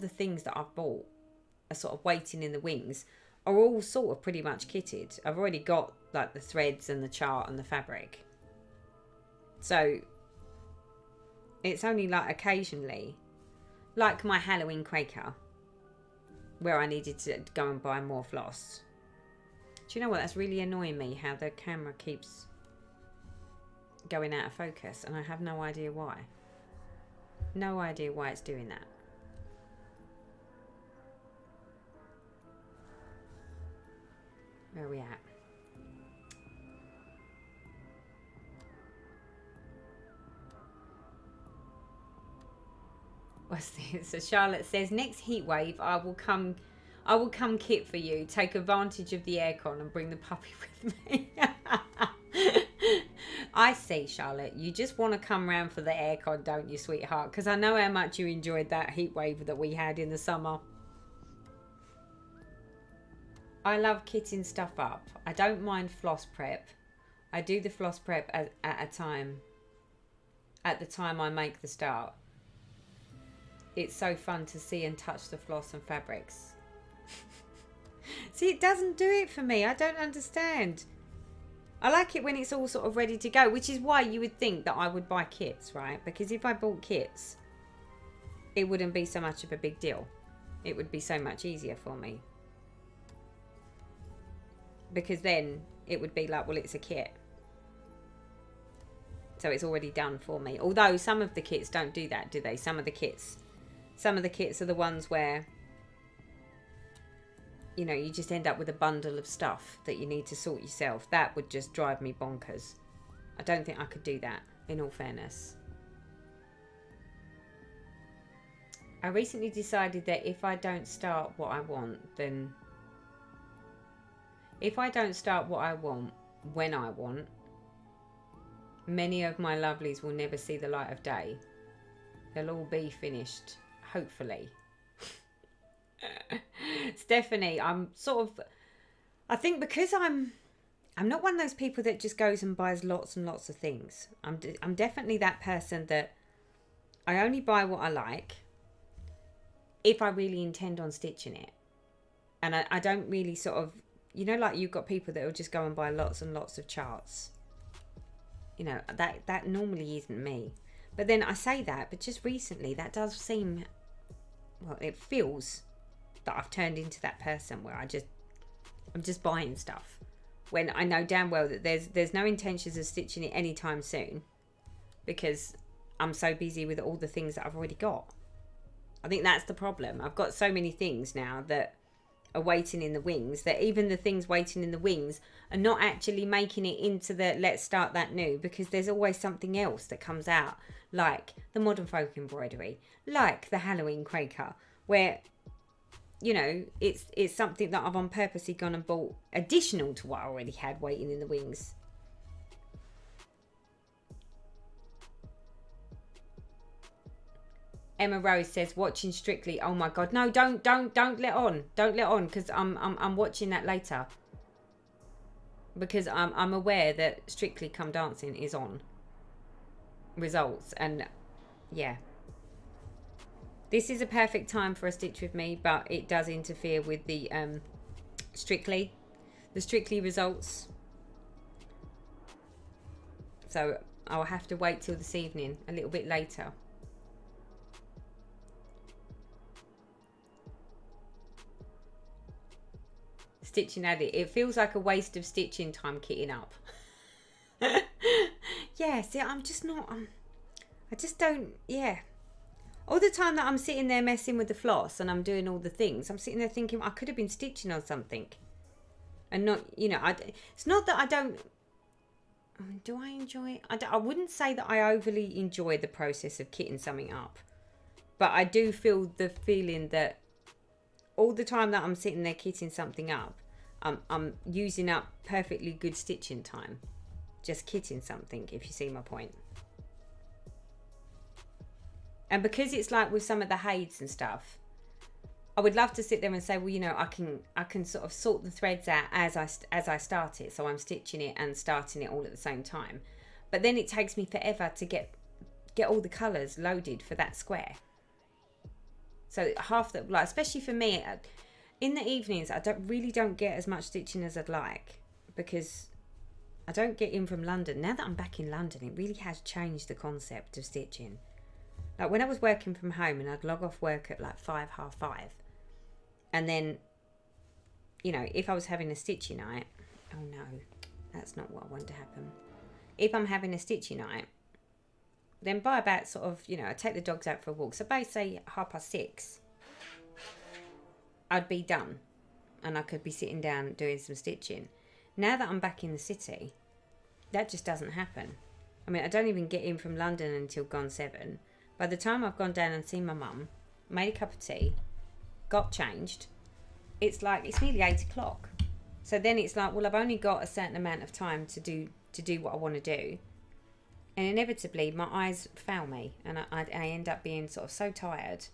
the things that I've bought are sort of waiting in the wings are all sort of pretty much kitted. I've already got like the threads and the chart and the fabric. So it's only like occasionally, like my Halloween Quaker, where I needed to go and buy more floss. Do you know what? That's really annoying me, how the camera keeps going out of focus, and I have no idea why. No idea why it's doing that. Where are we at? What's this? So Charlotte says, next heat wave, I will come kit for you. Take advantage of the aircon and bring the puppy with me. I see, Charlotte. You just want to come round for the aircon, don't you, sweetheart? Because I know how much you enjoyed that heat wave that we had in the summer. I love kitting stuff up. I don't mind floss prep. I do the floss prep at the time I make the start. It's so fun to see and touch the floss and fabrics. See, it doesn't do it for me. I don't understand. I like it when it's all sort of ready to go, which is why you would think that I would buy kits, right? Because if I bought kits, it wouldn't be so much of a big deal. It would be so much easier for me. Because then it would be like, well, it's a kit. So it's already done for me. Although some of the kits don't do that, do they? Some of the kits are the ones where, you know, you just end up with a bundle of stuff that you need to sort yourself. That would just drive me bonkers. I don't think I could do that, in all fairness. I recently decided that if I don't start what I want, then... If I don't start what I want, when I want, many of my lovelies will never see the light of day. They'll all be finished, hopefully. Stephanie, I think because I'm not one of those people that just goes and buys lots and lots of things. I'm definitely that person that I only buy what I like if I really intend on stitching it. And I don't really sort of, you know, like you've got people that will just go and buy lots and lots of charts. You know, that normally isn't me. But then I say that, but just recently that does seem, well, it feels that I've turned into that person where I'm just buying stuff when I know damn well that there's no intentions of stitching it anytime soon because I'm so busy with all the things that I've already got. I think that's the problem. I've got so many things now that are waiting in the wings that even the things waiting in the wings are not actually making it into the let's start that new, because there's always something else that comes out, like the modern folk embroidery, like the Halloween Quaker, where, you know, it's something that I've on purposely gone and bought additional to what I already had waiting in the wings. Emma Rose says, watching Strictly. Oh my God, no, don't let on. Don't let on, because I'm watching that later. Because I'm aware that Strictly Come Dancing is on results, and yeah. This is a perfect time for a stitch with me, but it does interfere with the Strictly results. So I'll have to wait till this evening, a little bit later. Stitching Addict. It feels like a waste of stitching time kitting up. Yeah, see, I'm just not... I just don't... Yeah. All the time that I'm sitting there messing with the floss and I'm doing all the things, I'm sitting there thinking I could have been stitching on something. And not, you know, it's not that I don't... Do I enjoy it? I wouldn't say that I overly enjoy the process of kitting something up. But I do feel the feeling that all the time that I'm sitting there kitting something up, I'm using up perfectly good stitching time. Just kitting something, if you see my point. And because it's like with some of the heids and stuff, I would love to sit there and say, well, you know, I can sort of sort the threads out as I start it. So I'm stitching it and starting it all at the same time. But then it takes me forever to get all the colours loaded for that square. So half the, like, especially for me, in the evenings, I don't get as much stitching as I'd like, because I don't get in from London. Now that I'm back in London, it really has changed the concept of stitching. Like when I was working from home and I'd log off work at like 5, half 5, and then, you know, if I was having a stitchy night, oh no, that's not what I want to happen. If I'm having a stitchy night, then by about sort of, you know, I take the dogs out for a walk. So by say 6:30, I'd be done and I could be sitting down doing some stitching. Now that I'm back in the city, that just doesn't happen. I mean, I don't even get in from London until gone 7. By the time I've gone down and seen my mum, made a cup of tea, got changed, it's nearly 8 o'clock. So then it's like, well, I've only got a certain amount of time to do what I want to do. And inevitably, my eyes fail me, and I end up being sort of so tired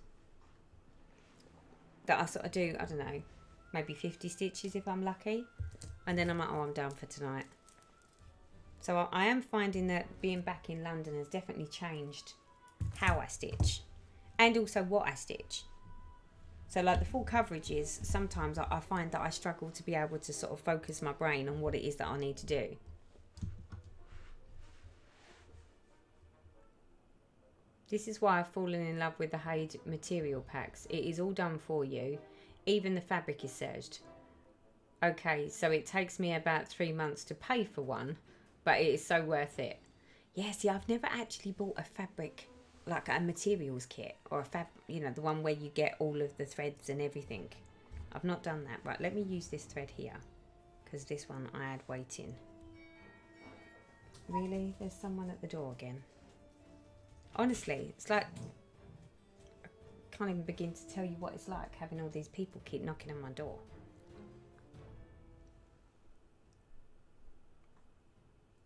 that I sort of do, I don't know, maybe 50 stitches if I'm lucky. And then I'm like, oh, I'm done for tonight. So I am finding that being back in London has definitely changed how I stitch and also what I stitch. So like the full coverages, sometimes I find that I struggle to be able to sort of focus my brain on what it is that I need to do. This is why I've fallen in love with the Haid material packs. It is all done for you. Even the fabric is serged. Okay, so it takes me about 3 months to pay for one, but it is so worth it. Yeah, see, I've never actually bought a fabric, like a materials kit, or you know, the one where you get all of the threads and everything. I've not done that. Right, let me use this thread here, because this one I had waiting. Really? There's someone at the door again. Honestly, it's like, I can't even begin to tell you what it's like having all these people keep knocking on my door.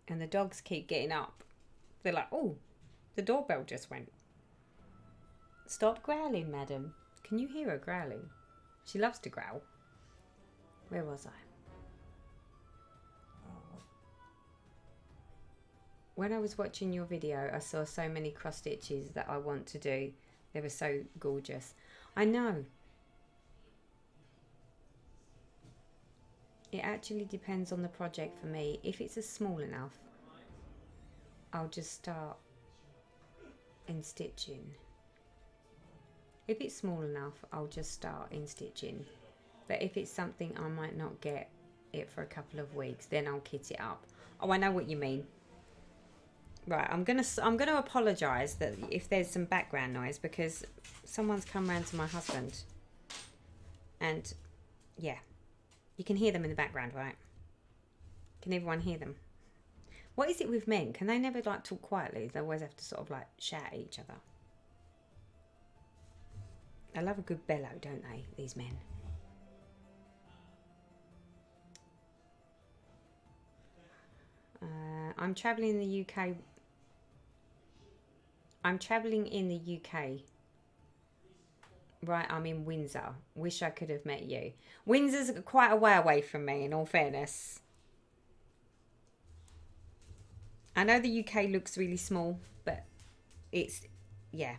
And the dogs keep getting up. They're like, oh, the doorbell just went. Stop growling, madam. Can you hear her growling? She loves to growl. Where was I? When I was watching your video, I saw so many cross stitches that I want to do. They were so gorgeous. I know. It actually depends on the project for me. If it's a small enough, I'll just start in stitching. If it's small enough, I'll just start in stitching. But if it's something I might not get it for a couple of weeks, then I'll kit it up. Oh, I know what you mean. Right, I'm gonna apologise that if there's some background noise, because someone's come round to my husband, and yeah, you can hear them in the background, right? Can everyone hear them? What is it with men? Can they never like talk quietly? They always have to sort of like shout at each other. I love a good bellow, don't they, these men? I'm travelling in the UK. I'm travelling in the UK. Right, I'm in Windsor. Wish I could have met you. Windsor's quite a way away from me, in all fairness. I know the UK looks really small, but it's, yeah.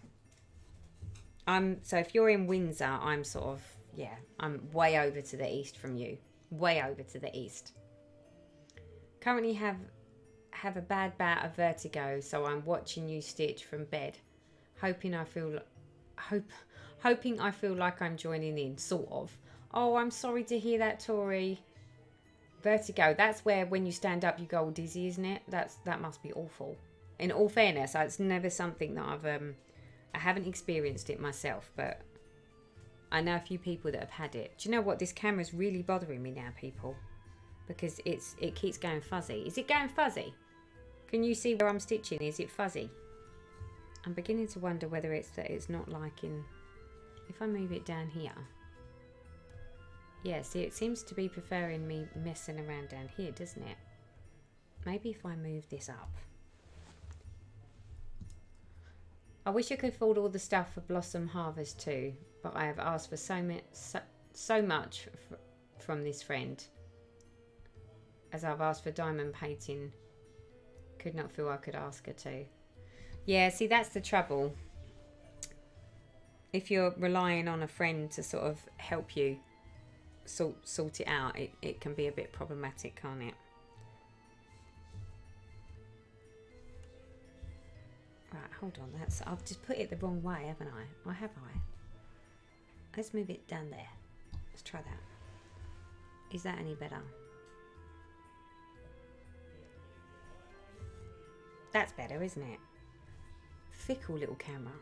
So if you're in Windsor, I'm sort of, yeah, I'm way over to the east from you. Way over to the east. Currently have a bad bout of vertigo, so I'm watching you stitch from bed, hoping I feel like I'm joining in, sort of. Oh, I'm sorry to hear that, Tori. Vertigo, that's where when you stand up you go all dizzy, isn't it? That must be awful. In all fairness, it's never something that I haven't experienced it myself, but I know a few people that have had it. Do you know what? This camera's really bothering me now, people, because it keeps going fuzzy. Is it going fuzzy? Can you see where I'm stitching? Is it fuzzy? I'm beginning to wonder whether it's that it's not liking. If I move it down here. Yeah, see, it seems to be preferring me messing around down here, doesn't it? Maybe if I move this up. I wish I could afford all the stuff for Blossom Harvest too, but I have asked for so much from this friend. As I've asked for diamond painting, could not feel I could ask her to. Yeah, see, that's the trouble. if you're relying on a friend to sort of help you sort it out, it can be a bit problematic, can't it? Right, hold on. I've just put it the wrong way, haven't I? Or have I? Let's move it down there. Let's try that. Is that any better? That's better, isn't it? Fickle little camera.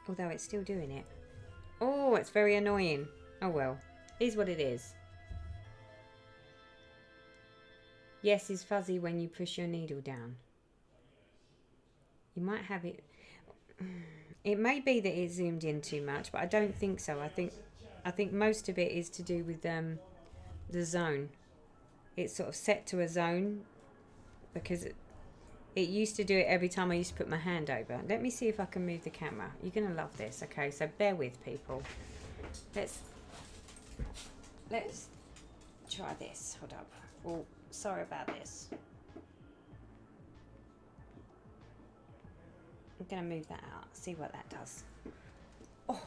Although it's still doing it. Oh, it's very annoying. Oh well. Is what it is. Yes, is fuzzy when you push your needle down. You might have it. It may be that it's zoomed in too much, but I don't think so. I think most of it is to do with the zone. It's sort of set to a zone because it used to do it every time I used to put my hand over. Let me see if I can move the camera. You're going to love this. Okay, so bear with, people. Let's try this. Hold up. Oh, sorry about this. I'm going to move that out. See what that does. Oh.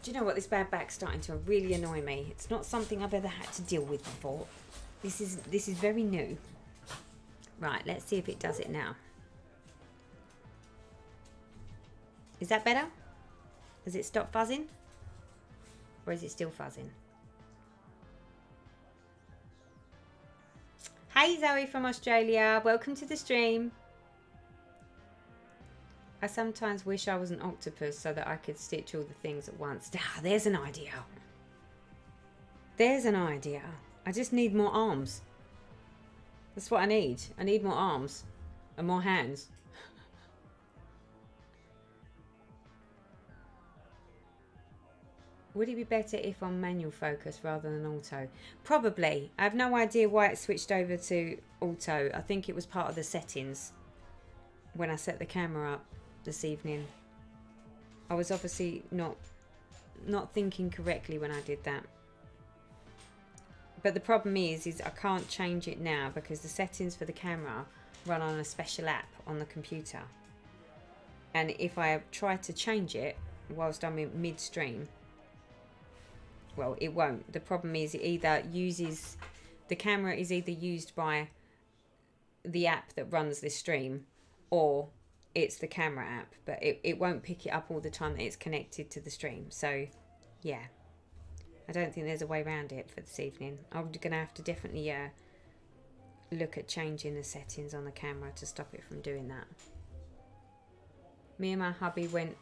Do you know what? This bad back's starting to really annoy me. It's not something I've ever had to deal with before. This is very new. Right, let's see if it does it now. Is that better? Has it stopped fuzzing? Or is it still fuzzing? Hey Zoe from Australia, welcome to the stream. I sometimes wish I was an octopus so that I could stitch all the things at once. Ah, there's an idea. There's an idea. I just need more arms. That's what I need. I need more arms and more hands. Would it be better if on manual focus rather than auto? Probably. I have no idea why it switched over to auto. I think it was part of the settings when I set the camera up this evening. I was obviously not thinking correctly when I did that. But the problem is I can't change it now because the settings for the camera run on a special app on the computer. And if I try to change it whilst I'm in midstream, well, it won't. The problem is it either uses, the camera is either used by the app that runs this stream or it's the camera app. But it won't pick it up all the time that it's connected to the stream. So, yeah. I don't think there's a way around it for this evening. I'm going to have to definitely look at changing the settings on the camera to stop it from doing that. Me and my hubby went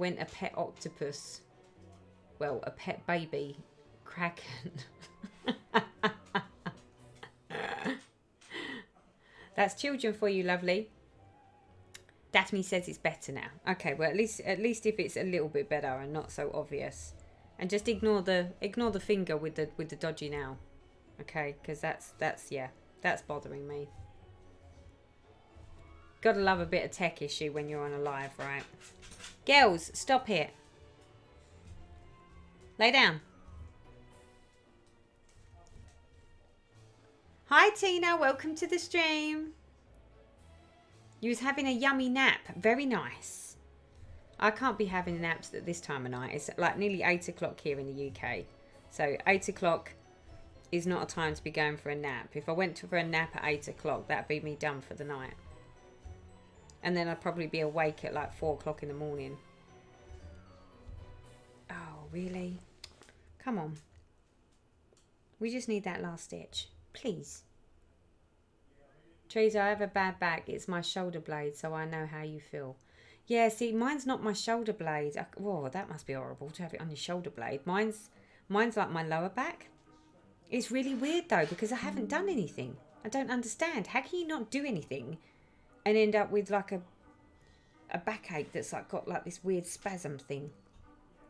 a pet octopus. Well, a pet baby kraken. That's children for you, lovely. Daphne says it's better now. Okay, well at least if it's a little bit better and not so obvious. And just ignore the finger with the dodgy nail, okay? Because that's bothering me. Gotta love a bit of tech issue when you're on a live, right? Girls, stop it. Lay down. Hi Tina, welcome to the stream. You was having a yummy nap. Very nice. I can't be having naps at this time of night. It's like nearly 8 o'clock here in the UK. So 8 o'clock is not a time to be going for a nap. If I went for a nap at 8 o'clock, that'd be me done for the night. And then I'd probably be awake at like 4 o'clock in the morning. Oh, really? Come on. We just need that last stitch. Please. Teresa, I have a bad back. It's my shoulder blade, so I know how you feel. Yeah, see, mine's not my shoulder blade. Whoa, that must be horrible to have it on your shoulder blade. Mine's like my lower back. It's really weird, though, because I haven't done anything. I don't understand. How can you not do anything and end up with, like, a backache that's, like, got, like, this weird spasm thing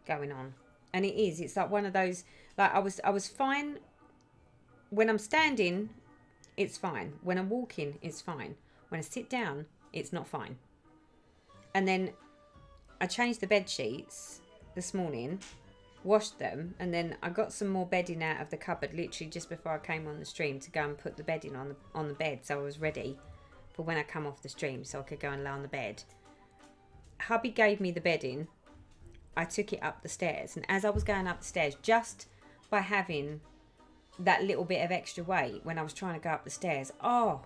going on? And it's like one of those, like, I was fine. When I'm standing, it's fine. When I'm walking, it's fine. When I sit down, it's not fine. And then I changed the bed sheets this morning, washed them, and then I got some more bedding out of the cupboard literally just before I came on the stream to go and put the bedding on the bed, so I was ready for when I come off the stream so I could go and lay on the bed. Hubby gave me the bedding. I took it up the stairs, and as I was going up the stairs, just by having that little bit of extra weight when I was trying to go up the stairs, oh,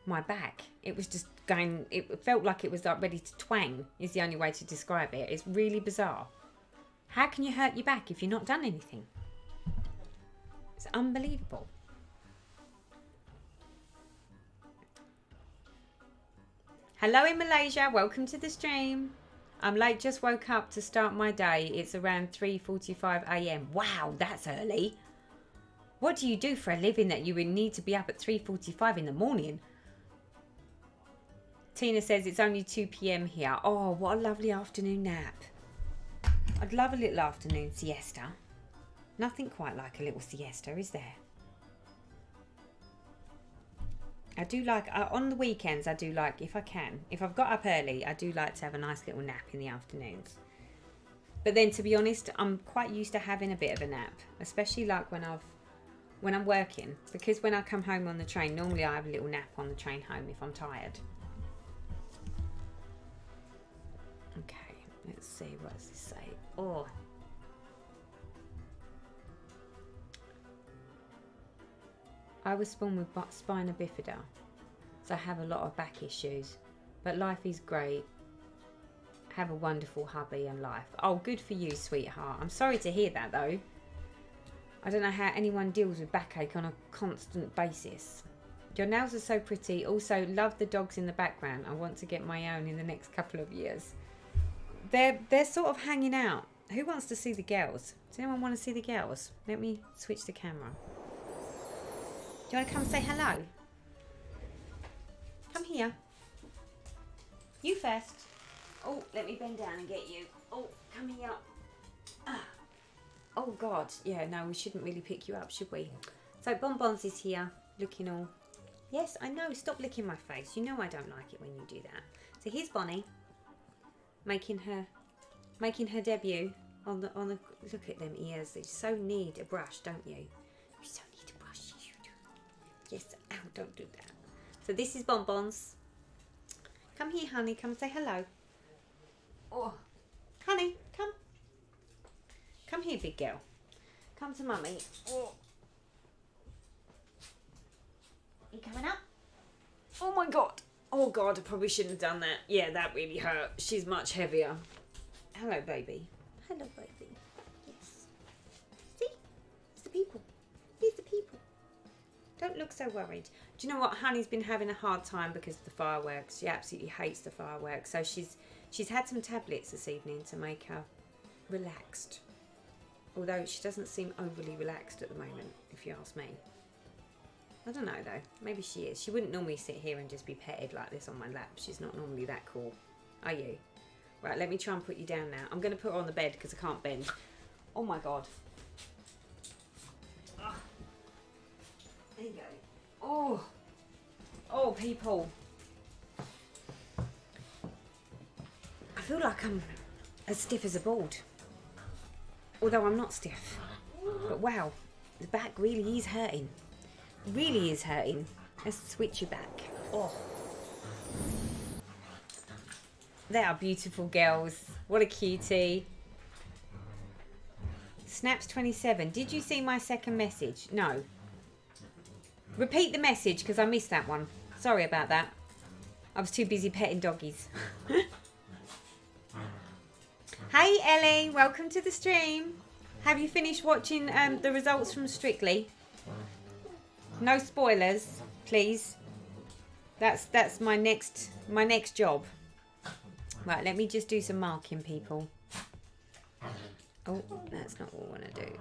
my back, it was just going, it felt like it was like ready to twang, is the only way to describe it. It's really bizarre. How can you hurt your back if you've not done anything? It's unbelievable. Hello in Malaysia, welcome to the stream. I'm late, just woke up to start my day. It's around 3:45 a.m. Wow, that's early. What do you do for a living that you would need to be up at 3:45 in the morning? Tina says it's only 2 p.m. here. Oh, what a lovely afternoon nap. I'd love a little afternoon siesta. Nothing quite like a little siesta, is there? I do like, on the weekends, I do like, if I can, if I've got up early, I do like to have a nice little nap in the afternoons. But then, to be honest, I'm quite used to having a bit of a nap, especially like when I'm working, because when I come home on the train, normally I have a little nap on the train home if I'm tired. Okay, let's see, what does this say? Oh. I was born with spina bifida, so I have a lot of back issues, but life is great. Have a wonderful hubby and life. Oh, good for you, sweetheart. I'm sorry to hear that, though. I don't know how anyone deals with backache on a constant basis. Your nails are so pretty. Also, love the dogs in the background. I want to get my own in the next couple of years. They're sort of hanging out. Who wants to see the girls? Does anyone want to see the girls? Let me switch the camera. Do you want to come say hello? Come here. You first. Oh, let me bend down and get you. Oh, come here. Ah. Oh, God. Yeah, no, we shouldn't really pick you up, should we? So, Bonbons is here, looking all... Yes, I know. Stop licking my face. You know I don't like it when you do that. So, here's Bonnie, making her debut on the... Look at them ears. They so need a brush, don't you? You so need a brush. You do. Yes. Ow, don't do that. So, this is Bonbons. Come here, honey. Come say hello. Oh, honey, come. Come here, big girl. Come to mummy. Oh. You coming up? Oh my God. Oh God, I probably shouldn't have done that. Yeah, that really hurt. She's much heavier. Hello, baby. Hello, baby. Yes. See? It's the people. It's the people. Don't look so worried. Do you know what? Honey's been having a hard time because of the fireworks. She absolutely hates the fireworks. So she's had some tablets this evening to make her relaxed. Although she doesn't seem overly relaxed at the moment, if you ask me. I don't know though. Maybe she is. She wouldn't normally sit here and just be petted like this on my lap. She's not normally that cool. Are you? Right, let me try and put you down now. I'm going to put her on the bed because I can't bend. Oh my God. Ugh. There you go. Oh. Oh, people. I feel like I'm as stiff as a board. Although I'm not stiff. But wow, the back really is hurting. Really is hurting. Let's switch you back. Oh. They are beautiful girls. What a cutie. Snaps 27. Did you see my second message? No. Repeat the message because I missed that one. Sorry about that. I was too busy petting doggies. Hey Ellie, welcome to the stream. Have you finished watching the results from Strictly? No spoilers, please. That's my next job. Right, let me just do some marking, people. Oh, that's not what I want to do.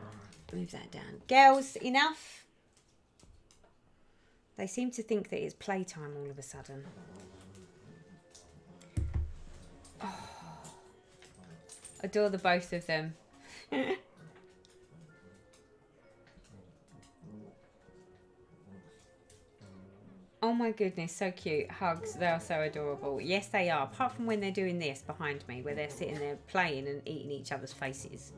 Move that down. Girls, enough. They seem to think that it's playtime all of a sudden. Oh. Adore the both of them. Oh my goodness, so cute. Hugs, they are so adorable. Yes, they are. Apart from when they're doing this behind me, where they're sitting there playing and eating each other's faces.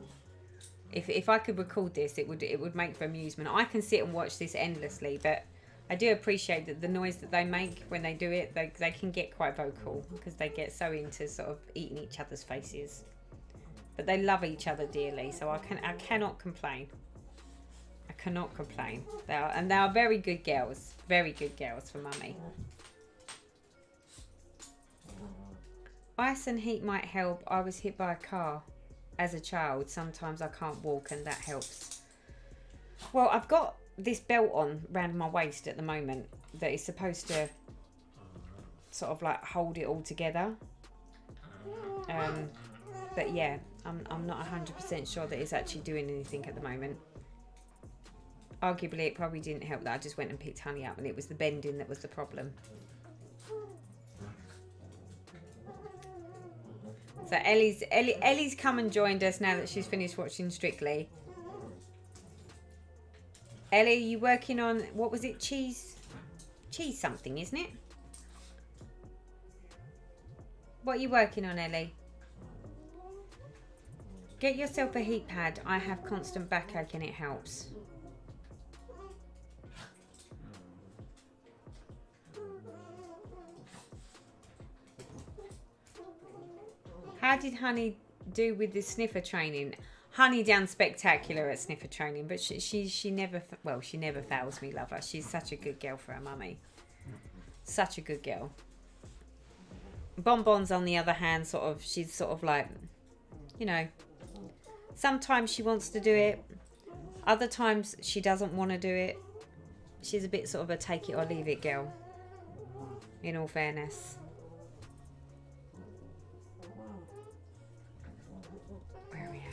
If I could record this, it would make for amusement. I can sit and watch this endlessly, but I do appreciate that the noise that they make when they do it, they can get quite vocal because they get so into sort of eating each other's faces. But they love each other dearly, so I cannot complain. I cannot complain. They are very good girls. Very good girls for mummy. Ice and heat might help. I was hit by a car as a child. Sometimes I can't walk and that helps. Well, I've got this belt on around my waist at the moment that is supposed to sort of like hold it all together. But yeah, I'm not 100% sure that it's actually doing anything at the moment. Arguably, it probably didn't help that I just went and picked honey up and it was the bending that was the problem. So Ellie's come and joined us now that she's finished watching Strictly. Ellie, you working on, what was it, cheese something, isn't it? What are you working on, Ellie? Get yourself a heat pad. I have constant backache and it helps. How did Honey do with the sniffer training? Honey done spectacular at sniffer training, but she never, well, she never fails me, love her. She's such a good girl for her mummy. Such a good girl. Bonbons, on the other hand, she's sort of like, you know, sometimes she wants to do it. Other times she doesn't want to do it. She's a bit sort of a take it or leave it girl, in all fairness. Where are we at?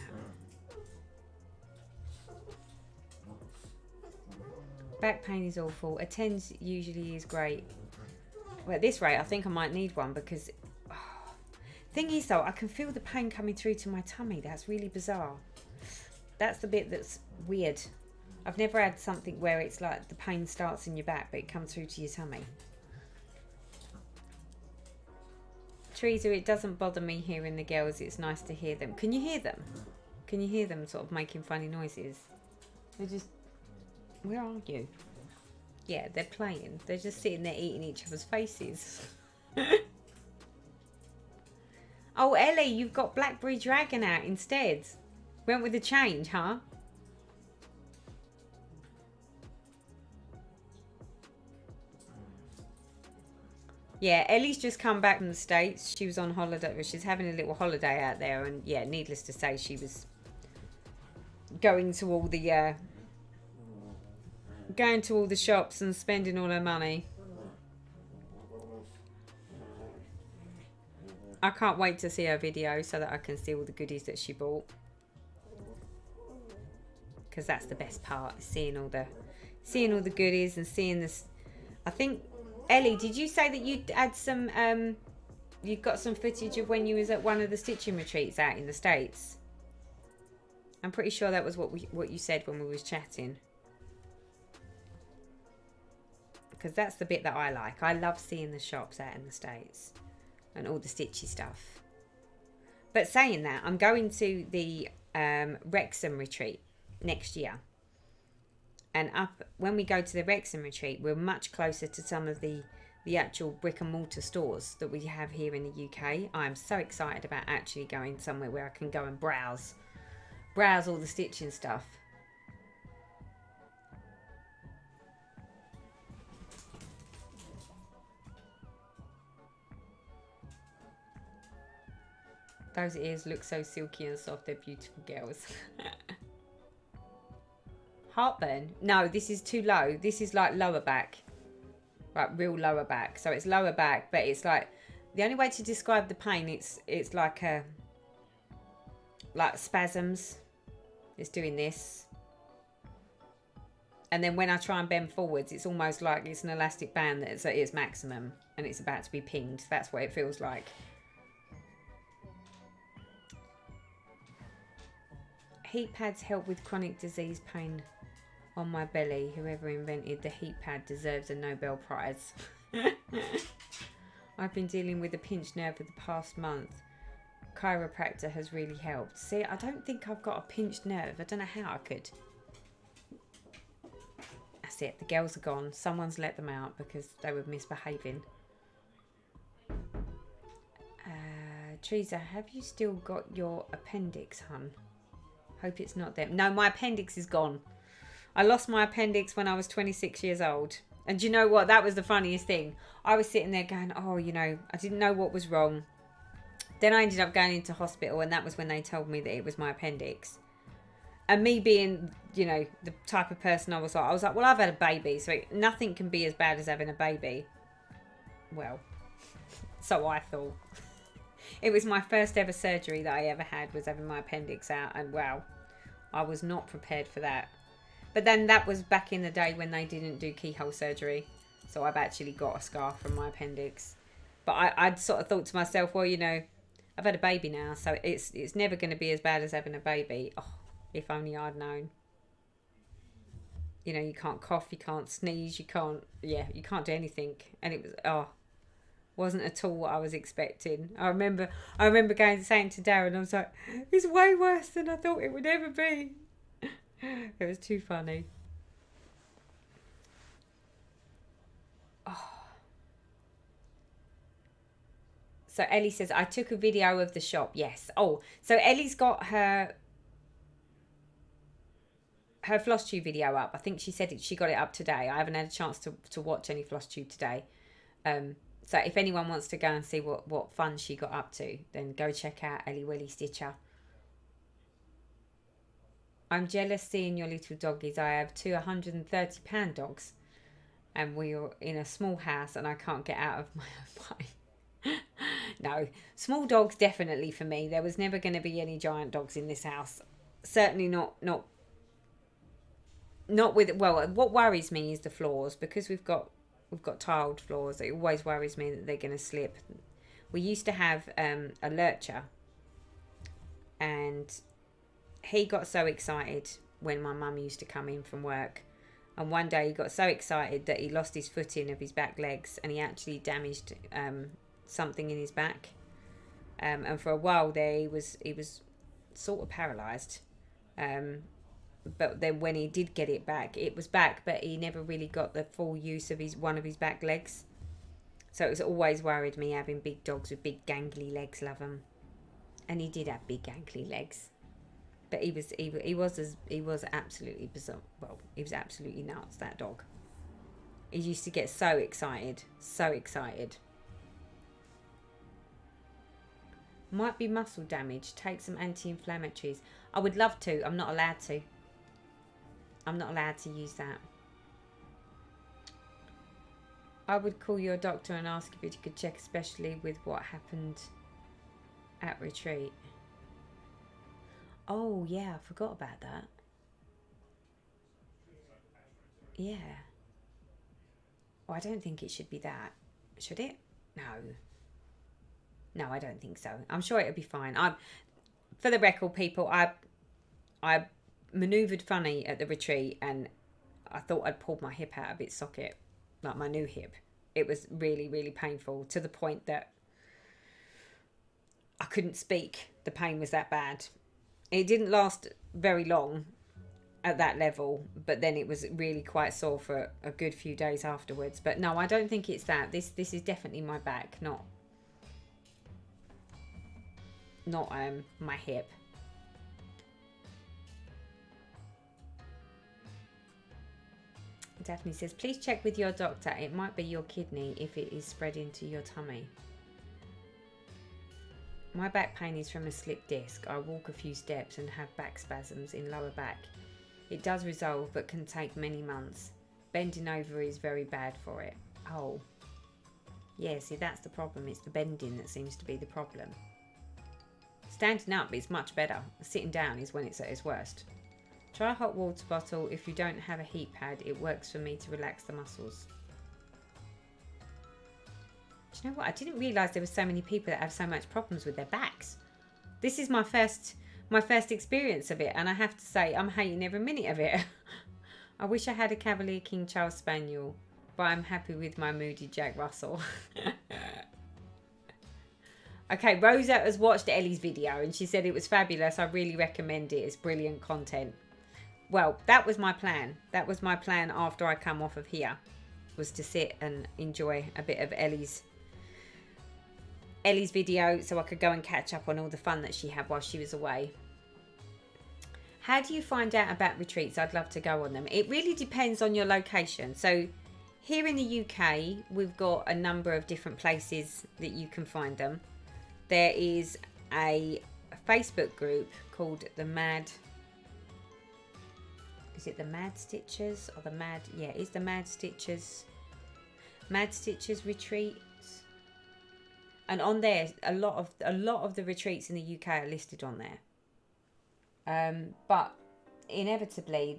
Back pain is awful. A TENS usually is great. Well, at this rate, I think I might need one because... Thing is, though, I can feel the pain coming through to my tummy. That's really bizarre. That's the bit that's weird. I've never had something where it's like the pain starts in your back, but it comes through to your tummy. Teresa, it doesn't bother me hearing the girls. It's nice to hear them. Can you hear them? Can you hear them sort of making funny noises? They're just... Where are you? Yeah, they're playing. They're just sitting there eating each other's faces. Oh, Ellie, you've got Blackberry Dragon out instead. Went with the change, huh? Yeah, Ellie's just come back from the States. She was on holiday. Well, she's having a little holiday out there. And yeah, needless to say, she was going to all the... going to all the shops and spending all her money. I can't wait to see her video so that I can see all the goodies that she bought. Because that's the best part, seeing all the goodies and seeing this. I think, Ellie, did you say that you'd had some you got some footage of when you was at one of the stitching retreats out in the States? I'm pretty sure that was what you said when we was chatting. Because that's the bit that I like. I love seeing the shops out in the States and all the stitchy stuff. But saying that, I'm going to the Wrexham retreat next year. And when we go to the Wrexham retreat, we're much closer to some of the actual brick and mortar stores that we have here in the UK. I'm so excited about actually going somewhere where I can go and browse all the stitching stuff. Those ears look so silky and soft. They're beautiful girls. Heartburn? No, this is too low. This is like lower back. Like real lower back. So it's lower back, but it's like... The only way to describe the pain, it's like spasms. It's doing this. And then when I try and bend forwards, it's almost like it's an elastic band that's at its maximum. And it's about to be pinged. That's what it feels like. Heat pads help with chronic disease pain on my belly. Whoever invented the heat pad deserves a Nobel Prize. I've been dealing with a pinched nerve for the past month. Chiropractor has really helped. See, I don't think I've got a pinched nerve. I don't know how I could. That's that's it. The girls are gone. Someone's let them out because they were misbehaving. Teresa, have you still got your appendix, hun? Hope it's not them. No, my appendix is gone. I lost my appendix when I was 26 years old. And do you know what? That was the funniest thing. I was sitting there going, oh, you know, I didn't know what was wrong. Then I ended up going into hospital, and that was when they told me that it was my appendix. And me being, you know, the type of person I was like, well, I've had a baby, so nothing can be as bad as having a baby. Well, so I thought. It was my first ever surgery that I ever had, was having my appendix out, and wow, I was not prepared for that. But then that was back in the day when they didn't do keyhole surgery, so I've actually got a scar from my appendix. But I'd sort of thought to myself, well, you know, I've had a baby now, so it's never going to be as bad as having a baby. Oh, if only I'd known. You know, you can't cough, you can't sneeze, you can't do anything, and it was wasn't at all what I was expecting. I remember saying to Darren, I was like, it's way worse than I thought it would ever be. It was too funny. Oh. So Ellie says, I took a video of the shop. Yes. Oh, so Ellie's got her flosstube video up. I think she said she got it up today. I haven't had a chance to watch any flosstube today. So if anyone wants to go and see what fun she got up to, then go check out Ellie Willy Stitcher. I'm jealous seeing your little doggies. I have two 130-pound dogs, and we're in a small house, and I can't get out of my own way. No, small dogs definitely for me. There was never going to be any giant dogs in this house. Certainly not with. Well, what worries me is the floors, because we've got tiled floors. It always worries me that they're going to slip. We used to have a lurcher, and he got so excited when my mum used to come in from work, and one day he got so excited that he lost his footing of his back legs, and he actually damaged something in his back, and for a while there he was sort of paralysed, but then when he did get it back, it was back, but he never really got the full use of one of his back legs. So it was always worried me having big dogs with big gangly legs. Love them. And he did have big gangly legs, but he was absolutely bizarre. Well, he was absolutely nuts, that dog. He used to get so excited. Might be muscle damage. Take some anti-inflammatories. I would love to. I'm not allowed to. I'm not allowed to use that. I would call your doctor and ask if you could check, especially with what happened at retreat. Oh, yeah, I forgot about that. Yeah. Well, I don't think it should be that. Should it? No, I don't think so. I'm sure it'll be fine. For the record, people, I manoeuvred funny at the retreat, and I thought I'd pulled my hip out of its socket, like my new hip. It was really, really painful, to the point that I couldn't speak. The pain was that bad. It didn't last very long at that level, but then it was really quite sore for a good few days afterwards. But no, I don't think it's that. This is definitely my back, not my hip. Daphne says, please check with your doctor. It might be your kidney if it is spread into your tummy. My back pain is from a slipped disc. I walk a few steps and have back spasms in lower back. It does resolve but can take many months. Bending over is very bad for it. Oh. Yeah, see, that's the problem. It's the bending that seems to be the problem. Standing up is much better. Sitting down is when it's at its worst. Try a hot water bottle. If you don't have a heat pad, it works for me to relax the muscles. Do you know what? I didn't realise there were so many people that have so much problems with their backs. This is my first experience of it, and I have to say I'm hating every minute of it. I wish I had a Cavalier King Charles Spaniel, but I'm happy with my moody Jack Russell. Okay, Rosa has watched Ellie's video and she said it was fabulous. I really recommend it. It's brilliant content. well, that was my plan. That was my plan after I come off of here, was to sit and enjoy a bit of Ellie's video so I could go and catch up on all the fun that she had while she was away. How do you find out about retreats? I'd love to go on them. It really depends on your location. So here in the UK, we've got a number of different places that you can find them. There is a Facebook group called the Mad... Is it the Mad Stitchers or the Mad... Yeah, it's the Mad Stitchers. Mad Stitchers Retreats. And on there, a lot of the retreats in the UK are listed on there. But inevitably,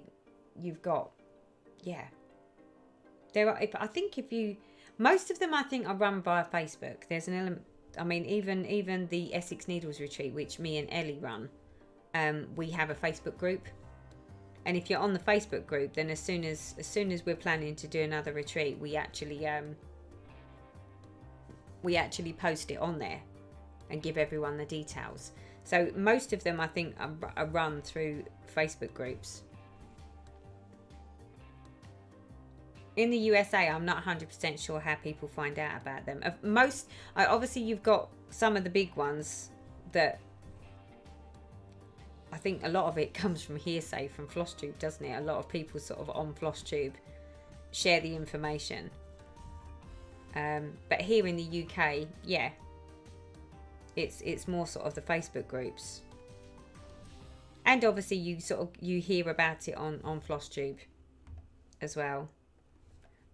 you've got, yeah. There are. I think if you, most of them, I think, are run via Facebook. There's an element. I mean, even the Essex Needles retreat, which me and Ellie run, we have a Facebook group. And if you're on the Facebook group, then as soon as we're planning to do another retreat, we actually post it on there and give everyone the details. So most of them, I think, are run through Facebook groups. In the USA, I'm not 100% sure how people find out about them. Obviously, you've got some of the big ones that I think a lot of it comes from hearsay from flosstube, doesn't it? A lot of people sort of on flosstube share the information. But here in the UK, yeah, it's more sort of the Facebook groups, and obviously you hear about it on flosstube as well.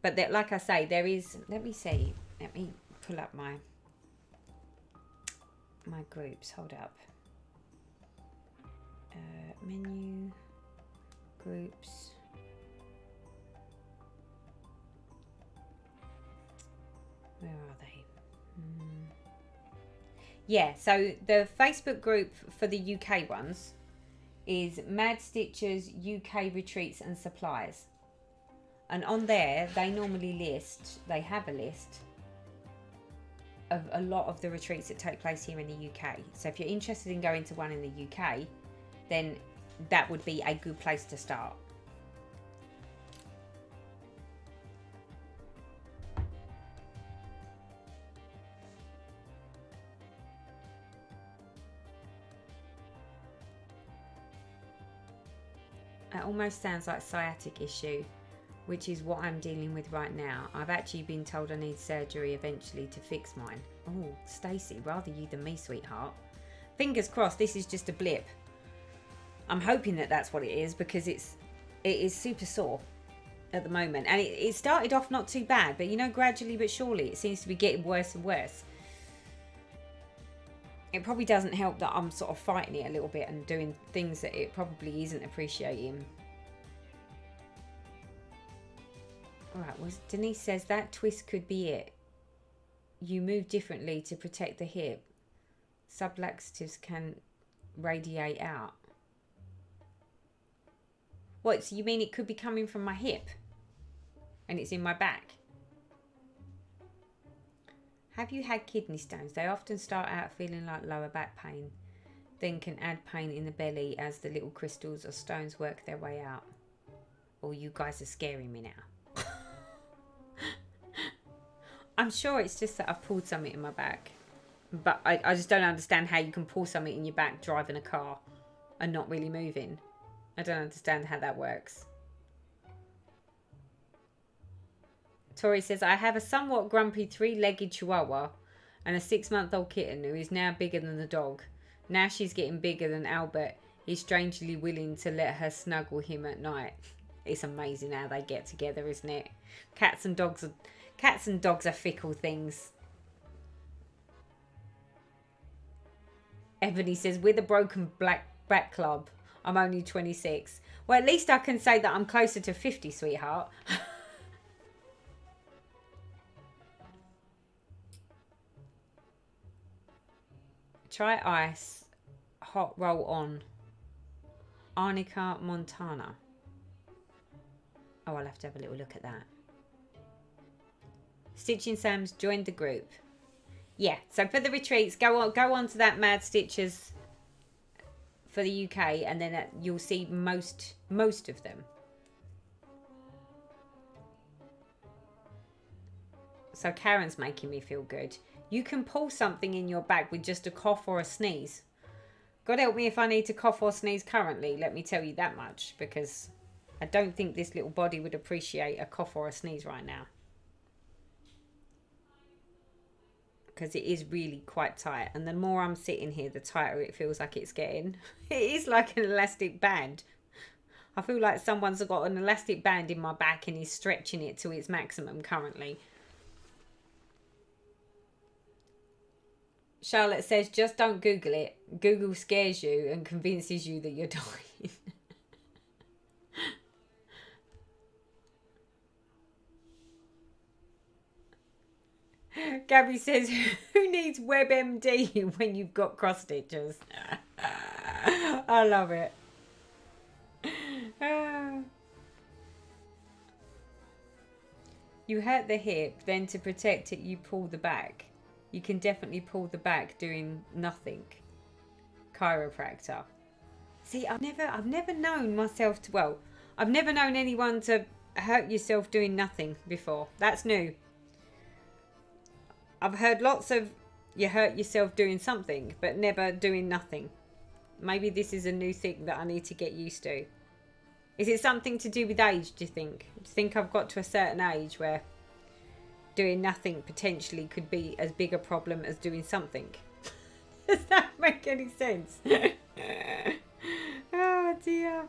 But that, like I say, there is. Let me pull up my groups. Hold up. Menu, groups. Where are they? Yeah, so the Facebook group for the UK ones is Mad Stitchers UK Retreats and Supplies. And on there, they have a list of a lot of the retreats that take place here in the UK. So if you're interested in going to one in the UK, then that would be a good place to start. It almost sounds like sciatic issue, which is what I'm dealing with right now. I've actually been told I need surgery eventually to fix mine. Oh, Stacey, rather you than me, sweetheart. Fingers crossed this is just a blip. I'm hoping that that's what it is, because it is super sore at the moment. And it started off not too bad, but gradually but surely it seems to be getting worse and worse. It probably doesn't help that I'm sort of fighting it a little bit and doing things that it probably isn't appreciating. Alright, well, Denise says that twist could be it. You move differently to protect the hip. Sublaxatives can radiate out. What, so you mean it could be coming from my hip? And it's in my back? Have you had kidney stones? They often start out feeling like lower back pain, then can add pain in the belly as the little crystals or stones work their way out. Oh, you guys are scaring me now. I'm sure it's just that I've pulled something in my back. But I just don't understand how you can pull something in your back driving a car and not really moving. I don't understand how that works. Tori says, I have a somewhat grumpy 3-legged chihuahua and a 6-month-old kitten who is now bigger than the dog. Now she's getting bigger than Albert. He's strangely willing to let her snuggle him at night. It's amazing how they get together, isn't it? Cats and dogs are fickle things. Ebony says, with a broken back club, I'm only 26. Well, at least I can say that I'm closer to 50, sweetheart. Try ice, hot roll on. Arnica Montana. Oh, I'll have to have a little look at that. Stitching Sam's joined the group. Yeah, so for the retreats, go on to that Mad Stitchers for the UK, and then you'll see most of them. So Karen's making me feel good. You can pull something in your bag with just a cough or a sneeze. God help me if I need to cough or sneeze currently, let me tell you that much, because I don't think this little body would appreciate a cough or a sneeze right now. Because it is really quite tight, and the more I'm sitting here, the tighter it feels like it's getting. It is like an elastic band. I feel like someone's got an elastic band in my back and is stretching it to its maximum currently. Charlotte says, just don't Google it. Google scares you and convinces you that you're dying. Gabby says, who needs WebMD when you've got cross stitches? I love it. You hurt the hip, then to protect it, you pull the back. You can definitely pull the back doing nothing. Chiropractor. See, I've never known myself to, well, I've never known anyone to hurt yourself doing nothing before. That's new. I've heard lots of you hurt yourself doing something, but never doing nothing. Maybe this is a new thing that I need to get used to. Is it something to do with age, do you think? Do you think I've got to a certain age where doing nothing potentially could be as big a problem as doing something? Does that make any sense? Oh dear.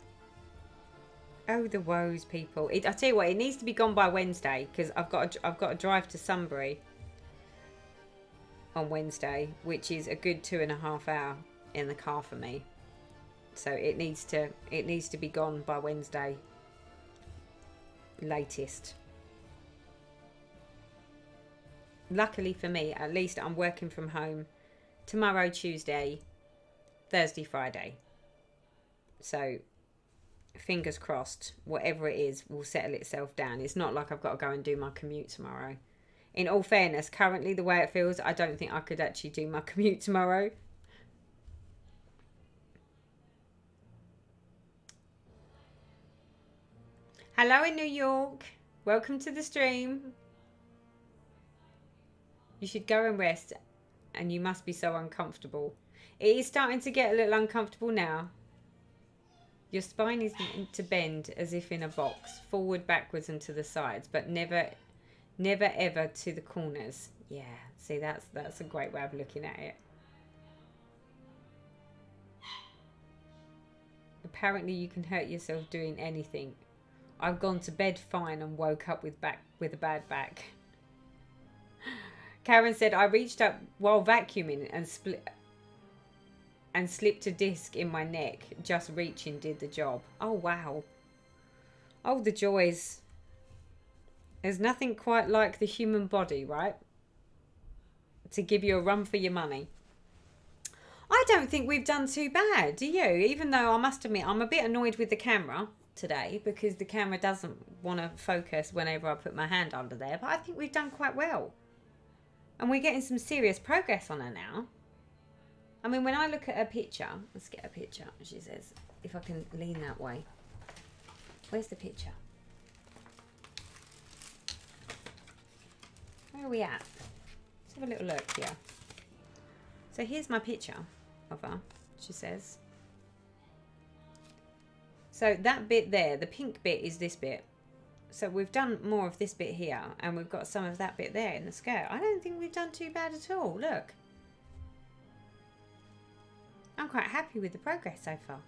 Oh, the woes, people. I tell you what, it needs to be gone by Wednesday, because I've got to drive to Sunbury on Wednesday, which is a good 2.5 hours in the car for me. So it needs to be gone by Wednesday latest. Luckily for me, at least I'm working from home tomorrow, Tuesday, Thursday, Friday. So fingers crossed, whatever it is will settle itself down. It's not like I've got to go and do my commute tomorrow. In all fairness, currently the way it feels, I don't think I could actually do my commute tomorrow. Hello in New York. Welcome to the stream. You should go and rest, and you must be so uncomfortable. It is starting to get a little uncomfortable now. Your spine is meant to bend as if in a box, forward, backwards, and to the sides, but never ever to the corners. Yeah, see, that's a great way of looking at it. Apparently you can hurt yourself doing anything. I've gone to bed fine and woke up with a bad back. Karen said, I reached up while vacuuming and slipped a disc in my neck. Just reaching did the job. Oh, wow. Oh, the joys. There's nothing quite like the human body, right? To give you a run for your money. I don't think we've done too bad, do you? Even though I must admit, I'm a bit annoyed with the camera today because the camera doesn't want to focus whenever I put my hand under there. But I think we've done quite well. And we're getting some serious progress on her now. I mean, when I look at her picture, let's get a picture, she says, if I can lean that way. Where's the picture? Where are we at? Let's have a little look here. So here's my picture of her, she says. So that bit there, the pink bit is this bit. So we've done more of this bit here, and we've got some of that bit there in the skirt. I don't think we've done too bad at all. Look. I'm quite happy with the progress so far.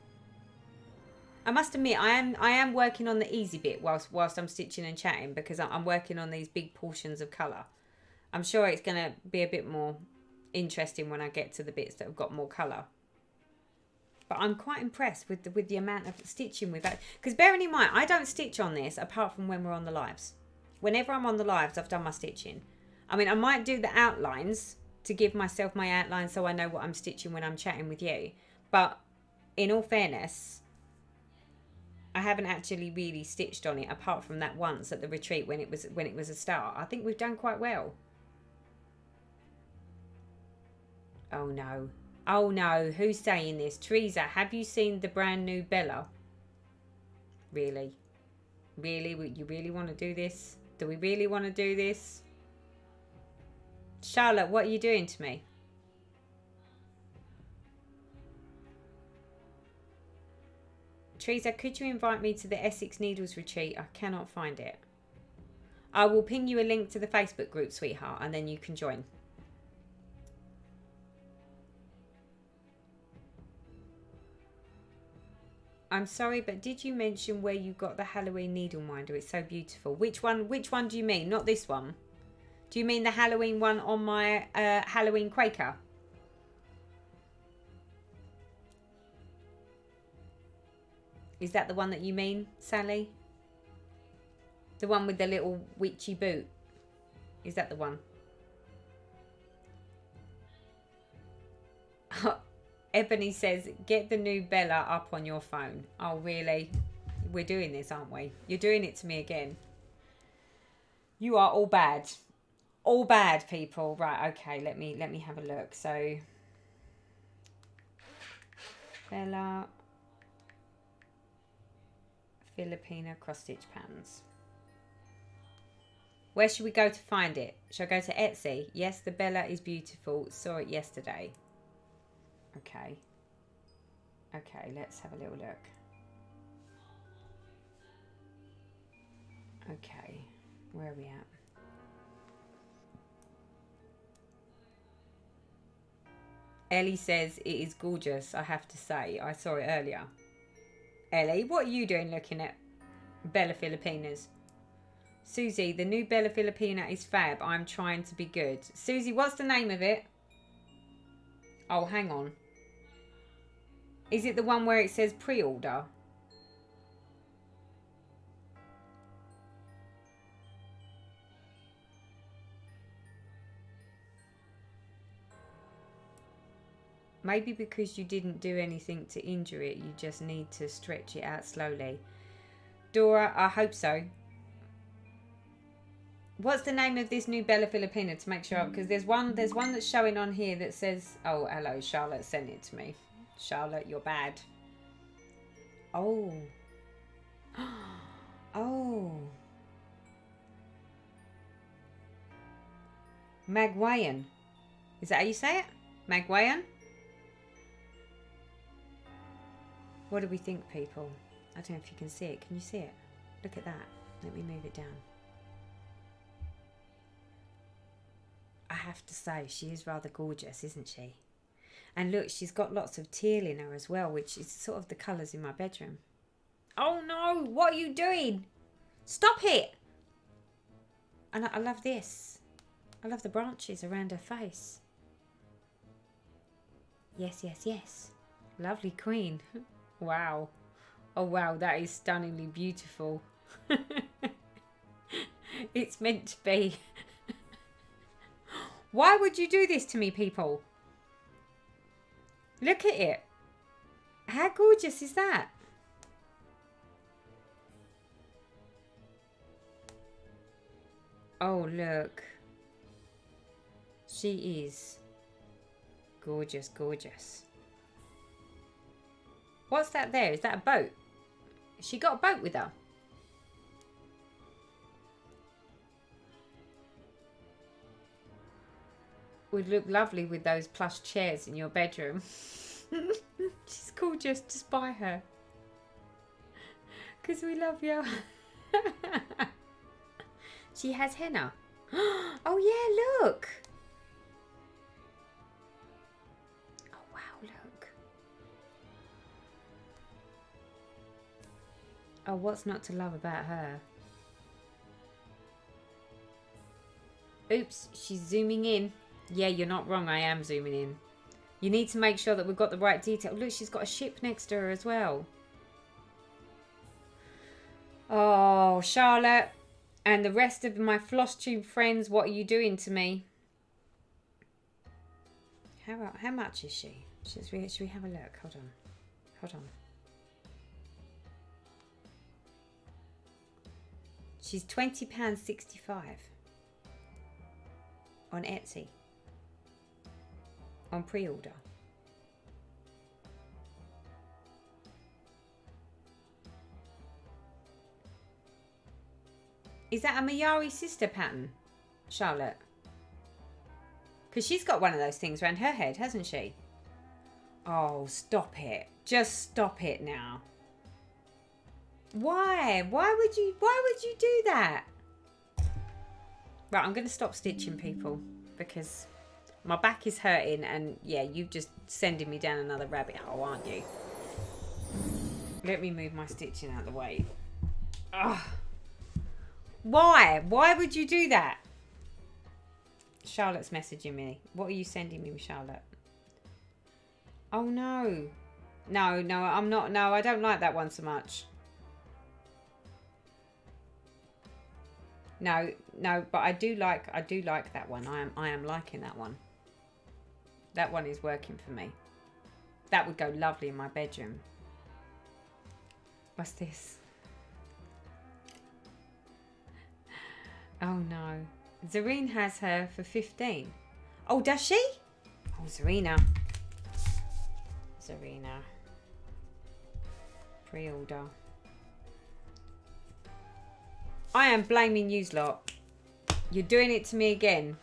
I must admit, I am working on the easy bit whilst I'm stitching and chatting, because I'm working on these big portions of colour. I'm sure it's going to be a bit more interesting when I get to the bits that have got more colour. But I'm quite impressed with the amount of stitching we've had. Because bearing in mind, I don't stitch on this apart from when we're on the lives. Whenever I'm on the lives, I've done my stitching. I mean, I might do the outlines to give myself my outline so I know what I'm stitching when I'm chatting with you. But in all fairness, I haven't actually really stitched on it apart from that once at the retreat when it was a start. I think we've done quite well. Oh no. Oh no, who's saying this? Teresa, have you seen the brand new Bella? Really? Really? You really want to do this? Do we really want to do this? Charlotte, what are you doing to me? Teresa, could you invite me to the Essex Needles retreat? I cannot find it. I will ping you a link to the Facebook group, sweetheart, and then you can join. I'm sorry, but did you mention where you got the Halloween needle minder? It's so beautiful. Which one do you mean? Not this one. Do you mean the Halloween one on my Halloween Quaker? Is that the one that you mean, Sally? The one with the little witchy boot? Is that the one? Ebony says, get the new Bella up on your phone. Oh, really? We're doing this, aren't we? You're doing it to me again. You are all bad. All bad, people. Right, okay, let me have a look. So, Bella Filipina cross-stitch patterns. Where should we go to find it? Should I go to Etsy? Yes, the Bella is beautiful. Saw it yesterday. Okay. Okay, let's have a little look. Okay, where are we at? Ellie says it is gorgeous, I have to say. I saw it earlier. Ellie, what are you doing looking at Bella Filipinas? Susie, the new Bella Filipina is fab. I'm trying to be good. Susie, what's the name of it? Oh, hang on. Is it the one where it says pre-order? Maybe because you didn't do anything to injure it, you just need to stretch it out slowly. Dora, I hope so. What's the name of this new Bella Filipina to make sure? Because there's one that's showing on here that says, oh, hello, Charlotte sent it to me. Charlotte, you're bad. Oh. Oh. Magwayan. Is that how you say it? Magwayan? What do we think, people? I don't know if you can see it. Can you see it? Look at that. Let me move it down. I have to say, she is rather gorgeous, isn't she? And look, she's got lots of teal in her as well, which is sort of the colours in my bedroom. Oh no, what are you doing? Stop it! And I love this. I love the branches around her face. Yes, yes, yes. Lovely queen. Wow. Oh wow, that is stunningly beautiful. It's meant to be. Why would you do this to me, people? Look at it. How gorgeous is that? Oh, look. She is gorgeous, gorgeous. What's that there? Is that a boat? She got a boat with her. Would look lovely with those plush chairs in your bedroom. She's gorgeous. Just buy her. Because we love you. She has henna. Oh yeah, look. Oh wow, look. Oh, what's not to love about her? Oops, she's zooming in. Yeah, you're not wrong. I am zooming in. You need to make sure that we've got the right detail. Look, she's got a ship next to her as well. Oh, Charlotte and the rest of my flosstube friends, what are you doing to me? How much is she? Should we have a look? Hold on. Hold on. She's £20.65 on Etsy. On pre-order. Is that a Mayari sister pattern, Charlotte? Because she's got one of those things around her head, hasn't she? Oh, stop it. Just stop it now. Why? Why would you do that? Right, I'm going to stop stitching, people, because my back is hurting and, yeah, you're just sending me down another rabbit hole, aren't you? Let me move my stitching out of the way. Ugh. Why? Why would you do that? Charlotte's messaging me. What are you sending me, Charlotte? Oh, no. No, I'm not. No, I don't like that one so much. No, but I do like that one. I am liking that one. That one is working for me. That would go lovely in my bedroom. What's this? Oh no. Zareen has her for 15. Oh, does she? Oh, Zarina. Pre-order. I am blaming you lot. You're doing it to me again.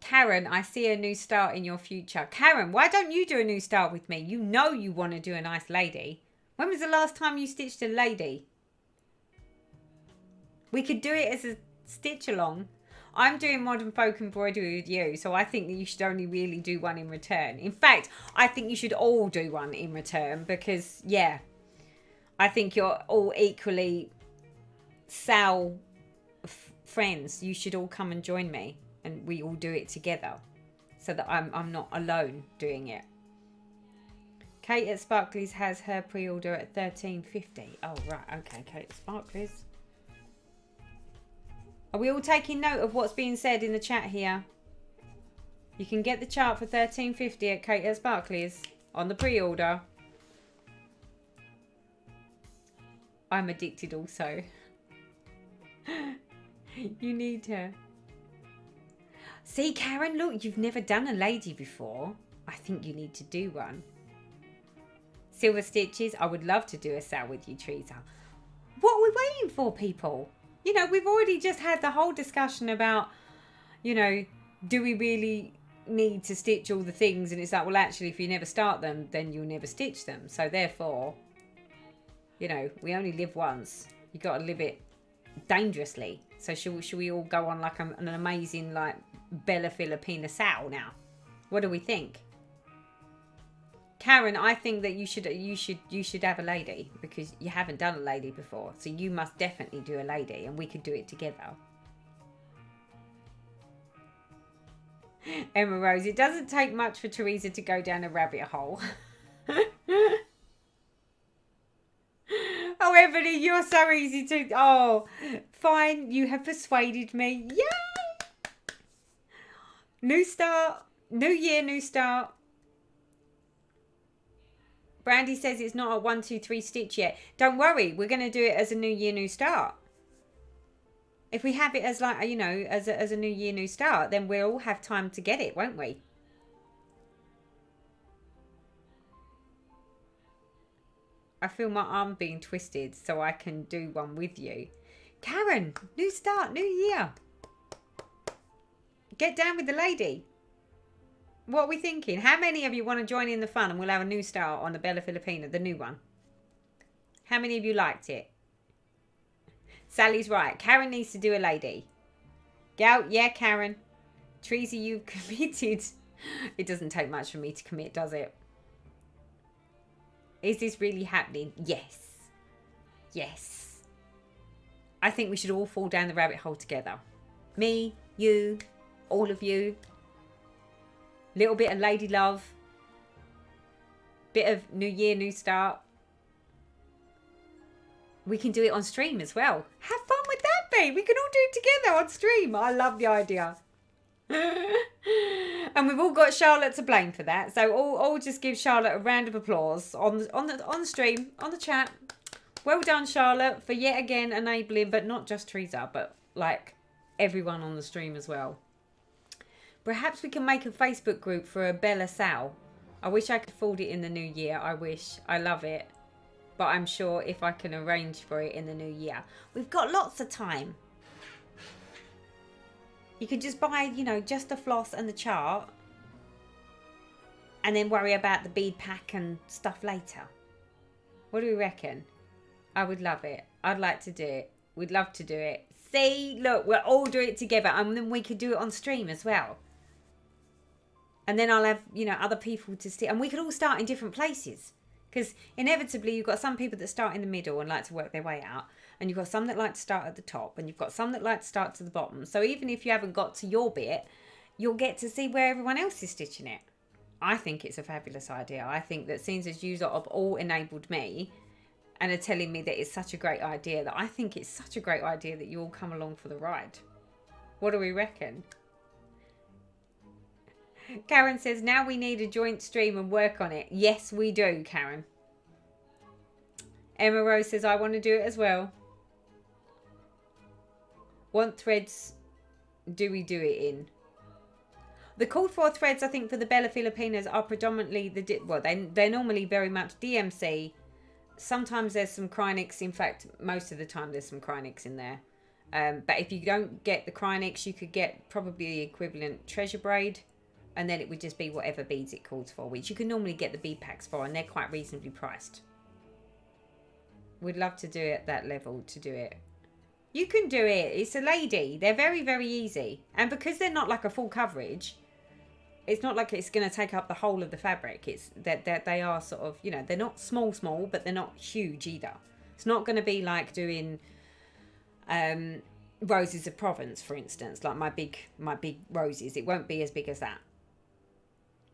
Karen, I see a new start in your future. Karen, why don't you do a new start with me? You know you want to do a nice lady. When was the last time you stitched a lady? We could do it as a stitch along. I'm doing modern folk embroidery with you, so I think that you should only really do one in return. In fact, I think you should all do one in return because, yeah, I think you're all equally friends. You should all come and join me and we all do it together so that I'm not alone doing it. Kate at Sparkly's has her pre-order at $13.50. Oh, right. Okay, Kate at Sparkly's. Are we all taking note of what's being said in the chat here? You can get the chart for $13.50 at Kate at Sparkly's on the pre-order. I'm addicted also. You need her. See, Karen, look, you've never done a lady before. I think you need to do one. Silver stitches. I would love to do a sale with you, Teresa. What are we waiting for, people? You know, we've already just had the whole discussion about, you know, do we really need to stitch all the things? And it's like, well, actually, if you never start them, then you'll never stitch them. So therefore, you know, we only live once. You got to live it dangerously. So should we all go on like an amazing, like, Bella Filipina sale now? What do we think? Karen, I think that you should have a lady because you haven't done a lady before. So you must definitely do a lady and we could do it together. Emma Rose, it doesn't take much for Teresa to go down a rabbit hole. Oh, Emily, you're so easy to... Oh, fine. You have persuaded me. Yay! New start. New year, new start. Brandy says it's not a 1, 2, 3 stitch yet. Don't worry. We're going to do it as a new year, new start. If we have it as like, you know, as a new year, new start, then we'll all have time to get it, won't we? I feel my arm being twisted so I can do one with you. Karen, new start, new year. Get down with the lady. What are we thinking? How many of you want to join in the fun and we'll have a new start on the Bella Filipina, the new one? How many of you liked it? Sally's right. Karen needs to do a lady. Gal, yeah, Karen. Teresa, you've committed. It doesn't take much for me to commit, does it? Is this really happening? Yes. Yes. I think we should all fall down the rabbit hole together. Me, you, all of you. Little bit of lady love. Bit of new year, new start. We can do it on stream as well. How fun would that be? We can all do it together on stream. I love the idea. And we've all got Charlotte to blame for that. So all just give Charlotte a round of applause on the stream, on the chat. Well done, Charlotte, for yet again enabling, but not just Teresa, but like everyone on the stream as well. Perhaps we can make a Facebook group for a Bella Sal. I wish I could afford it in the new year. I wish. I love it. but I'm sure if I can arrange for it in the new year. We've got lots of time. You could just buy, you know, just the floss and the chart, and then worry about the bead pack and stuff later. What do we reckon? I would love it. I'd like to do it. We'd love to do it. See, look, we'll all do it together, and then we could do it on stream as well. And then I'll have, you know, other people to see, and we could all start in different places. Because inevitably you've got some people that start in the middle and like to work their way out. And you've got some that like to start at the top. And you've got some that like to start to the bottom. So even if you haven't got to your bit, you'll get to see where everyone else is stitching it. I think it's a fabulous idea. I think that since as you have all enabled me and are telling me that it's such a great idea, that I think it's such a great idea that you all come along for the ride. What do we reckon? Karen says, now we need a joint stream and work on it. Yes, we do, Karen. Emma Rose says, I want to do it as well. What threads do we do it in? The called for threads, I think, for the Bella Filipinas are predominantly, they're normally very much DMC. Sometimes there's some Crinix. In fact, most of the time there's some Crinix in there. But if you don't get the Crinix, you could get probably the equivalent treasure braid. And then it would just be whatever beads it calls for, which you can normally get the bead packs for, and they're quite reasonably priced. We'd love to do it at that level to do it. You can do it. It's a lady. They're very, very easy. And because they're not like a full coverage, it's not like it's going to take up the whole of the fabric. It's that they are sort of, you know, they're not small, but they're not huge either. It's not going to be like doing roses of Provence, for instance, like my big roses. It won't be as big as that.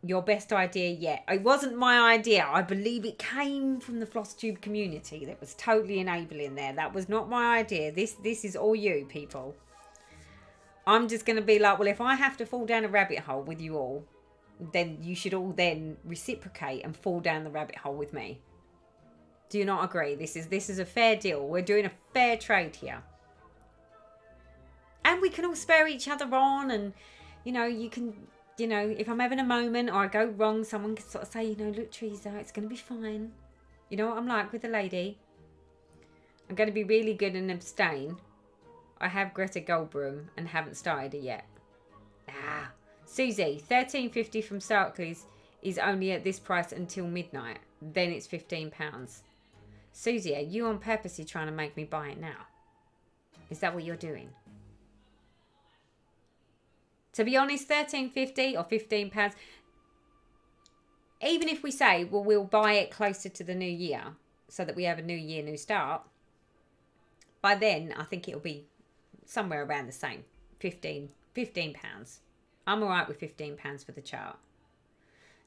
Your best idea yet? It wasn't my idea. I believe it came from the flosstube community that was totally enabling there. That was not my idea. This is all you people. I'm just going to be like, well, if I have to fall down a rabbit hole with you all, then you should all then reciprocate and fall down the rabbit hole with me. Do you not agree? This is a fair deal. We're doing a fair trade here. And we can all spur each other on, and, you know, you can... You know, if I'm having a moment or I go wrong, someone can sort of say, you know, look, Teresa, it's going to be fine. You know what I'm like with the lady? I'm going to be really good and abstain. I have Greta Goldblum and haven't started it yet. Susie, $13.50 from Starkleys is only at this price until midnight. Then it's £15. Susie, are you on purposely trying to make me buy it now? Is that what you're doing? To be honest, $13.50 or £15, even if we say, well, we'll buy it closer to the new year so that we have a new year, new start, by then I think it'll be somewhere around the same, £15. I'm all right with £15 for the chart.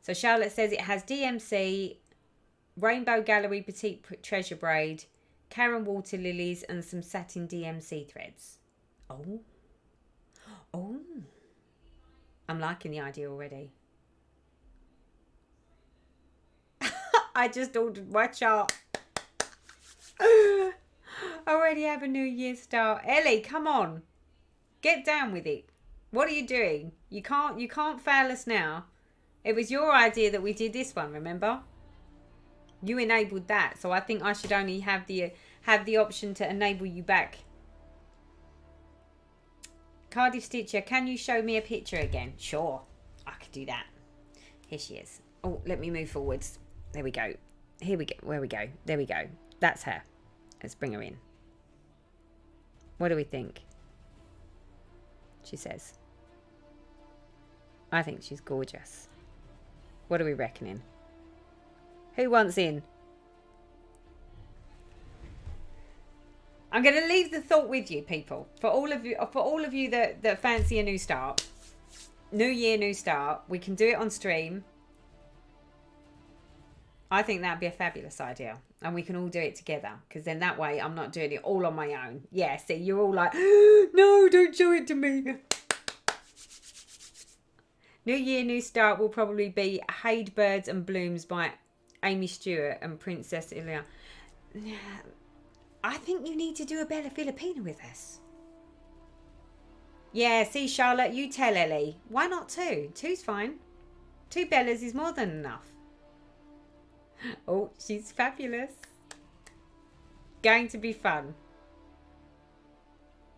So Charlotte says it has DMC, Rainbow Gallery Petite Treasure Braid, Karen Water Lilies, and some satin DMC threads. Oh. I'm liking the idea already. I just ordered my chart. I already have a new year start. Ellie, come on. Get down with it. What are you doing? You can't fail us now. It was your idea that we did this one, remember? You enabled that, so I think I should only have the option to enable you back. Cardiff Stitcher, can you show me a picture again? Sure, I could do that. Here she is. Oh, let me move forwards. There we go. Here we go. Where we go? There we go. That's her. Let's bring her in. What do we think? She says. I think she's gorgeous. What are we reckoning? Who wants in? I'm going to leave the thought with you, people. For all of you that fancy a new start, new year, new start, we can do it on stream. I think that'd be a fabulous idea, and we can all do it together. Because then that way, I'm not doing it all on my own. Yeah, see, you're all like, no, don't show it to me. New year, new start will probably be Hade Birds and Blooms by Amy Stewart and Princess Ilia. Yeah. I think you need to do a Bella Filipina with us. Yeah, see, Charlotte, you tell Ellie. Why not two? Two's fine. 2 Bellas is more than enough. Oh, she's fabulous. Going to be fun.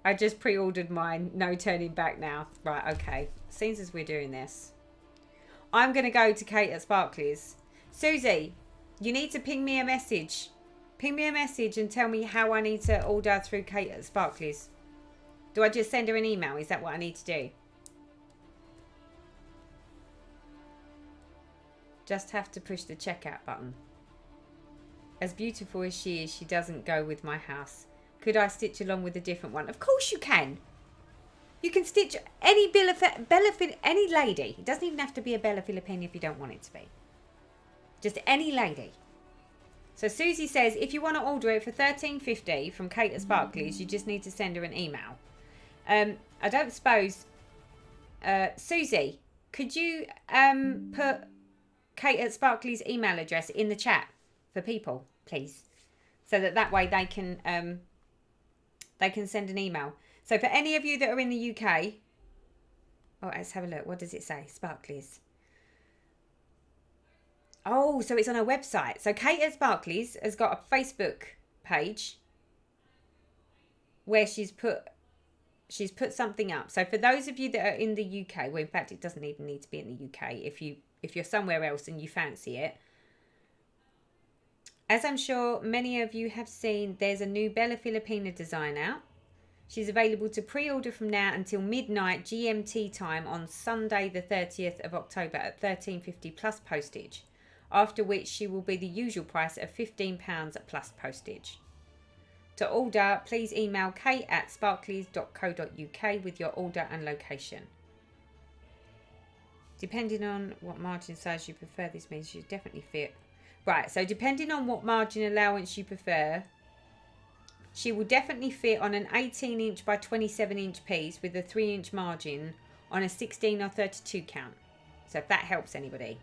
I just pre-ordered mine. No turning back now. Right, okay. Seems as we're doing this. I'm going to go to Kate at Sparkly's. Susie, you need to ping me a message. Ping me a message and tell me how I need to order through Kate at Sparkly's. Do I just send her an email? Is that what I need to do? Just have to push the checkout button. As beautiful as she is, she doesn't go with my house. Could I stitch along with a different one? Of course you can. You can stitch any any lady. It doesn't even have to be a Bella Filipina if you don't want it to be. Just any lady. So Susie says, if you want to order it for $13.50 from Kate at Sparkly's, you just need to send her an email. I don't suppose... Susie, could you put Kate at Sparkly's email address in the chat for people, please? So that way they can send an email. So for any of you that are in the UK... Oh, let's have a look. What does it say? Sparkly's. Oh, so it's on her website. So Kate at Sparkly's has got a Facebook page where she's put something up. So for those of you that are in the UK, well, in fact, it doesn't even need to be in the UK. If you're somewhere else and you fancy it, as I'm sure many of you have seen, there's a new Bella Filipina design out. She's available to pre-order from now until midnight GMT time on Sunday the 30th of October at $13.50 plus postage, after which she will be the usual price of £15 plus postage. To order, please email kate@sparklys.co.uk with your order and location. Depending on what margin size you prefer, this means you definitely fit. Right, so depending on what margin allowance you prefer, she will definitely fit on an 18-inch by 27-inch piece with a 3-inch margin on a 16 or 32 count. So if that helps anybody.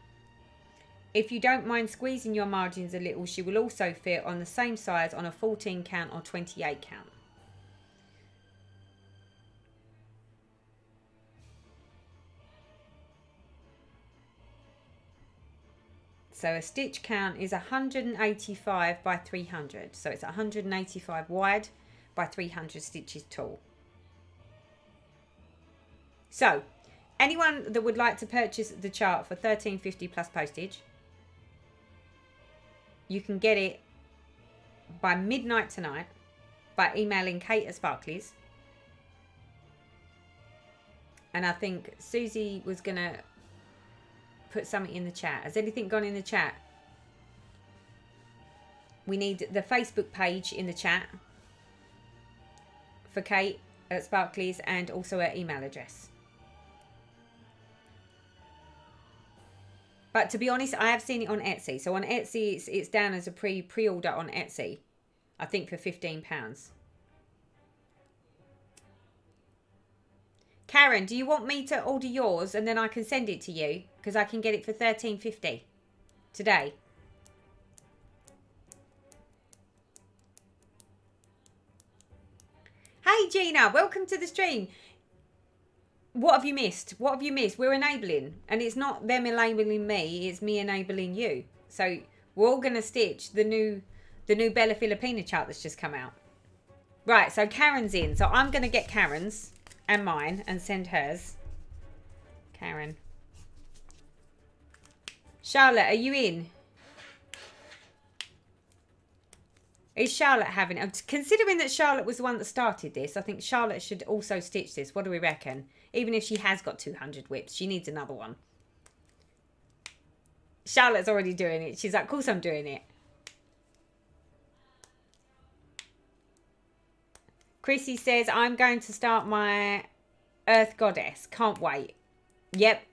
If you don't mind squeezing your margins a little, she will also fit on the same size on a 14 count or 28 count. So a stitch count is 185 by 300. So it's 185 wide by 300 stitches tall. So anyone that would like to purchase the chart for $13.50 plus postage, you can get it by midnight tonight by emailing Kate at Sparkly's. And I think Susie was going to put something in the chat. Has anything gone in the chat? We need the Facebook page in the chat for Kate at Sparkly's and also her email address. But to be honest, I have seen it on Etsy. So on Etsy, it's down as a pre-order on Etsy. I think for £15. Karen, do you want me to order yours and then I can send it to you? Because I can get it for $13.50 today. Hey Gina, welcome to the stream. What have you missed? What have you missed? We're enabling. And it's not them enabling me, it's me enabling you. So we're all going to stitch the new Bella Filipina chart that's just come out. Right, so Karen's in. So I'm going to get Karen's and mine and send hers. Karen. Charlotte, are you in? Is Charlotte having it? Considering that Charlotte was the one that started this, I think Charlotte should also stitch this. What do we reckon? Even if she has got 200 whips, she needs another one. Charlotte's already doing it. She's like, of course I'm doing it. Chrissy says, I'm going to start my Earth Goddess. Can't wait. Yep.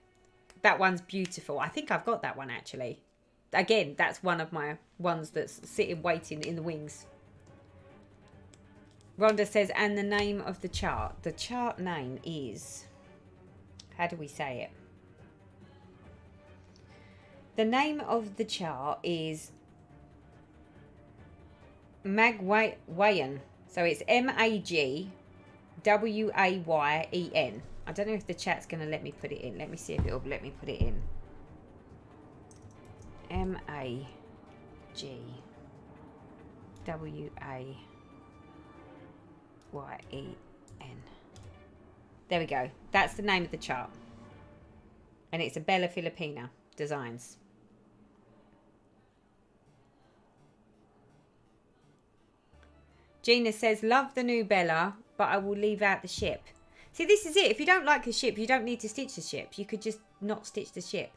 That one's beautiful. I think I've got that one actually. Again, that's one of my ones that's sitting waiting in the wings. Rhonda says, and the name of the chart. The chart name is... How do we say it? The name of the chart is Magwayen. So it's Magwayen. I don't know if the chat's going to let me put it in. Let me see if it'll let me put it in. M-A-G. W-A-Y-E-N. There we go. That's the name of the chart. And it's a Bella Filipina Designs. Gina says, love the new Bella, but I will leave out the ship. See, this is it. If you don't like the ship, you don't need to stitch the ship. You could just not stitch the ship.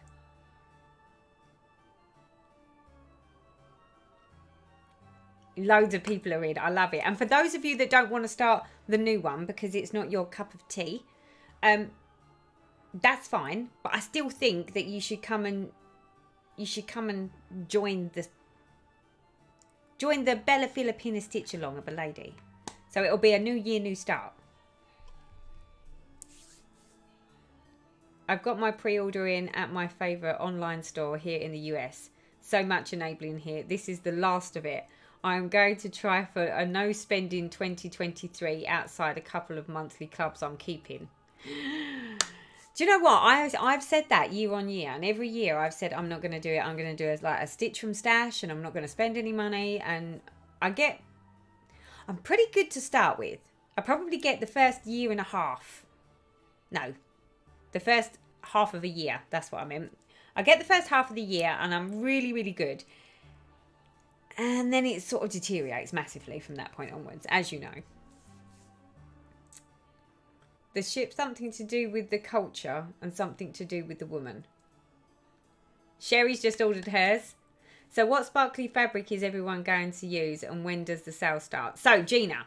Loads of people are in. I love it. And for those of you that don't want to start the new one because it's not your cup of tea, that's fine. But I still think that you should come and join the Bella Filipina stitch along of a lady. So it'll be a new year, new start. I've got my pre-order in at my favourite online store here in the US. So much enabling here. This is the last of it. I'm going to try for a no spending 2023 outside a couple of monthly clubs I'm keeping. Do you know what? I've said that year on year, and every year I've said I'm not going to do it. I'm going to do it like a stitch from stash, and I'm not going to spend any money. And I'm pretty good to start with. I probably get the first year and a half. No, the first half of a year. That's what I meant. I get the first half of the year, and I'm really, really good. And then it sort of deteriorates massively from that point onwards, as you know. The ship, something to do with the culture and something to do with the woman. Sherry's just ordered hers. So what sparkly fabric is everyone going to use, and when does the sale start? So, Gina,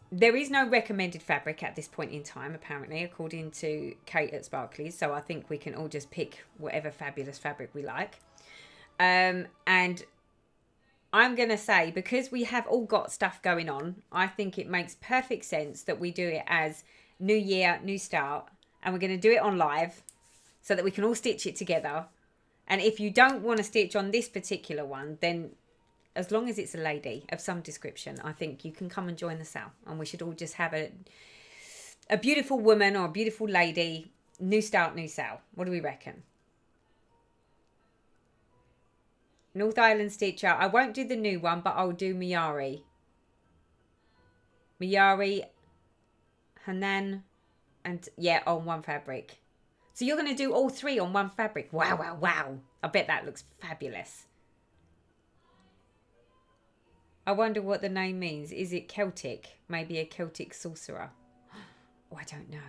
there is no recommended fabric at this point in time, apparently, according to Kate at Sparkly's. So I think we can all just pick whatever fabulous fabric we like. And I'm going to say, because we have all got stuff going on, I think it makes perfect sense that we do it as new year, new start. And we're going to do it on live so that we can all stitch it together. And if you don't want to stitch on this particular one, then as long as it's a lady of some description, I think you can come and join the sale. And we should all just have a beautiful woman or a beautiful lady, new start, new sale. What do we reckon? North Island Stitcher. I won't do the new one, but I'll do Miyari. Miyari, Hanan, and yeah, on one fabric. So you're going to do all three on one fabric. Wow, wow, wow. I bet that looks fabulous. I wonder what the name means. Is it Celtic? Maybe a Celtic sorcerer. Oh, I don't know.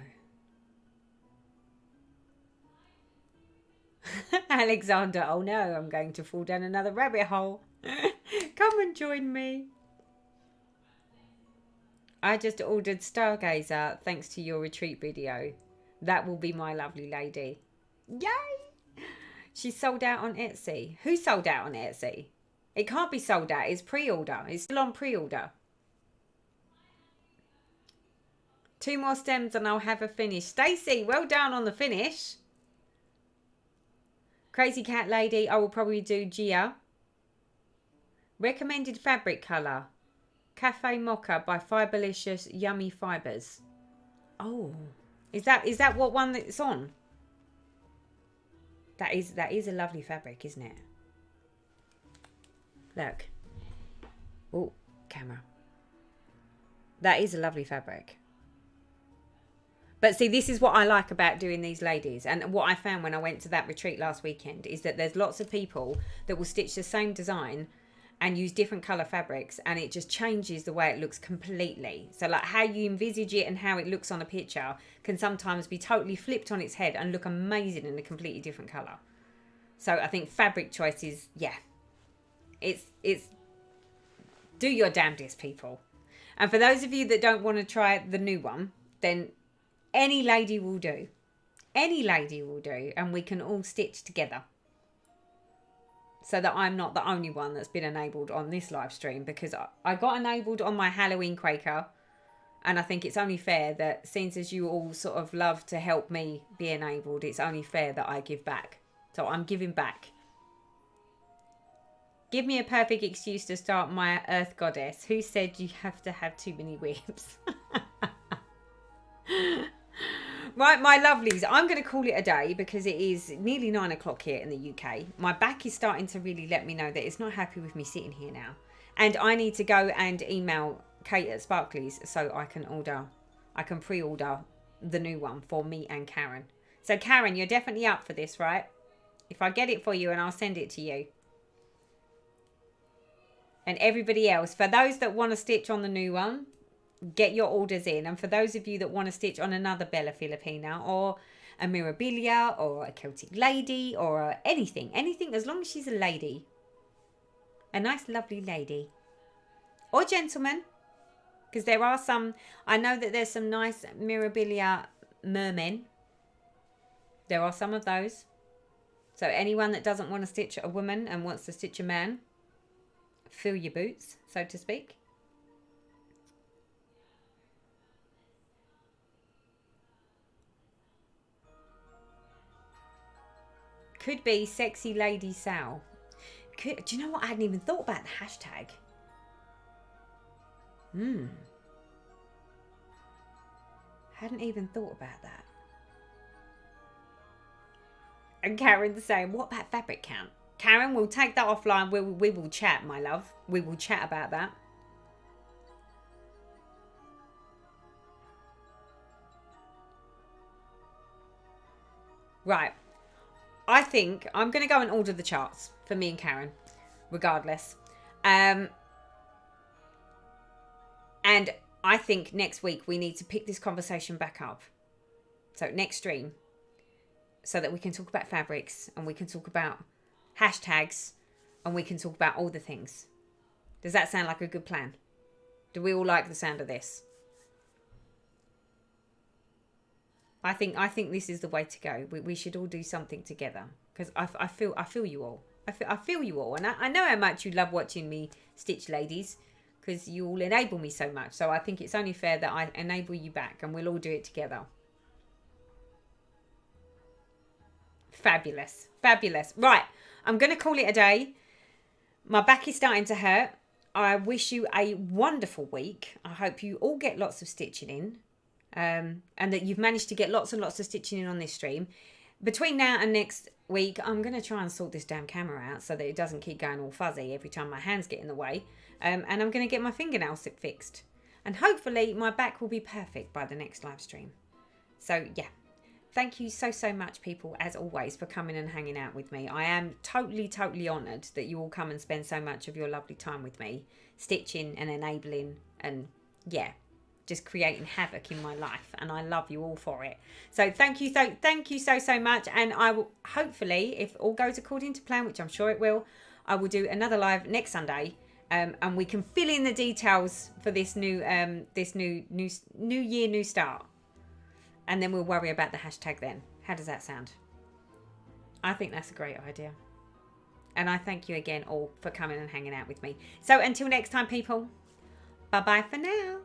Alexander, oh no, I'm going to fall down another rabbit hole. Come and join me. I just ordered Stargazer thanks to your retreat video. That will be my lovely lady. Yay! She sold out on Etsy. Who sold out on Etsy? It can't be sold out. It's pre-order. It's still on pre-order. 2 more stems and I'll have a finish. Stacey, well done on the finish. Crazy Cat Lady, I will probably do Gia. Recommended fabric colour. Cafe Mocha by Fiberlicious Yummy Fibres. Oh, is that what one that's on? That is a lovely fabric, isn't it? Look. Oh, camera. That is a lovely fabric. But see, this is what I like about doing these ladies. And what I found when I went to that retreat last weekend is that there's lots of people that will stitch the same design and use different colour fabrics, and it just changes the way it looks completely. So like how you envisage it and how it looks on a picture can sometimes be totally flipped on its head and look amazing in a completely different colour. So I think fabric choice is, yeah, it's do your damnedest, people. And for those of you that don't want to try the new one, then any lady will do. Any lady will do. And we can all stitch together. So that I'm not the only one that's been enabled on this live stream. Because I got enabled on my Halloween Quaker. And I think it's only fair that, since as you all sort of love to help me be enabled, it's only fair that I give back. So I'm giving back. Give me a perfect excuse to start my Earth Goddess. Who said you have to have too many whips? Right, my lovelies, I'm going to call it a day because it is nearly 9 o'clock here in the UK. My back is starting to really let me know that it's not happy with me sitting here now. And I need to go and email Kate at Sparkly's so I can pre-order the new one for me and Karen. So Karen, you're definitely up for this, right? If I get it for you and I'll send it to you. And everybody else, for those that want to stitch on the new one, get your orders in. And for those of you that want to stitch on another Bella Filipina or a Mirabilia or a Celtic lady or anything as long as she's a lady, a nice lovely lady or gentleman, because there are some, I know that there's some nice Mirabilia mermen. There are some of those. So anyone that doesn't want to stitch a woman and wants to stitch a man, fill your boots, so to speak. Could be sexy lady Sal. Do you know what? I hadn't even thought about the hashtag. Hadn't even thought about that. And Karen's saying, what about fabric count? Karen, we'll take that offline. We will chat, my love. We will chat about that. Right. I think I'm going to go and order the charts for me and Karen, regardless. And I think next week we need to pick this conversation back up. So next stream, so that we can talk about fabrics and we can talk about hashtags and we can talk about all the things. Does that sound like a good plan? Do we all like the sound of this? I think this is the way to go. We should all do something together because I feel you all. I feel you all, and I know how much you love watching me stitch, ladies, because you all enable me so much. So I think it's only fair that I enable you back, and we'll all do it together. Fabulous, fabulous. Right, I'm going to call it a day. My back is starting to hurt. I wish you a wonderful week. I hope you all get lots of stitching in. And that you've managed to get lots and lots of stitching in on this stream. Between now and next week, I'm going to try and sort this damn camera out so that it doesn't keep going all fuzzy every time my hands get in the way. And I'm going to get my fingernails fixed. And hopefully my back will be perfect by the next live stream. So yeah, thank you so much, people, as always, for coming and hanging out with me. I am totally honoured that you all come and spend so much of your lovely time with me, stitching and enabling and yeah, just creating havoc in my life, and I love you all for it. So thank you so much, and I will hopefully, if all goes according to plan, which I'm sure it will, I will do another live next Sunday, and we can fill in the details for this new year, new start, and then we'll worry about the hashtag then. How does that sound? I think that's a great idea, and I thank you again all for coming and hanging out with me. So until next time, people, bye bye for now.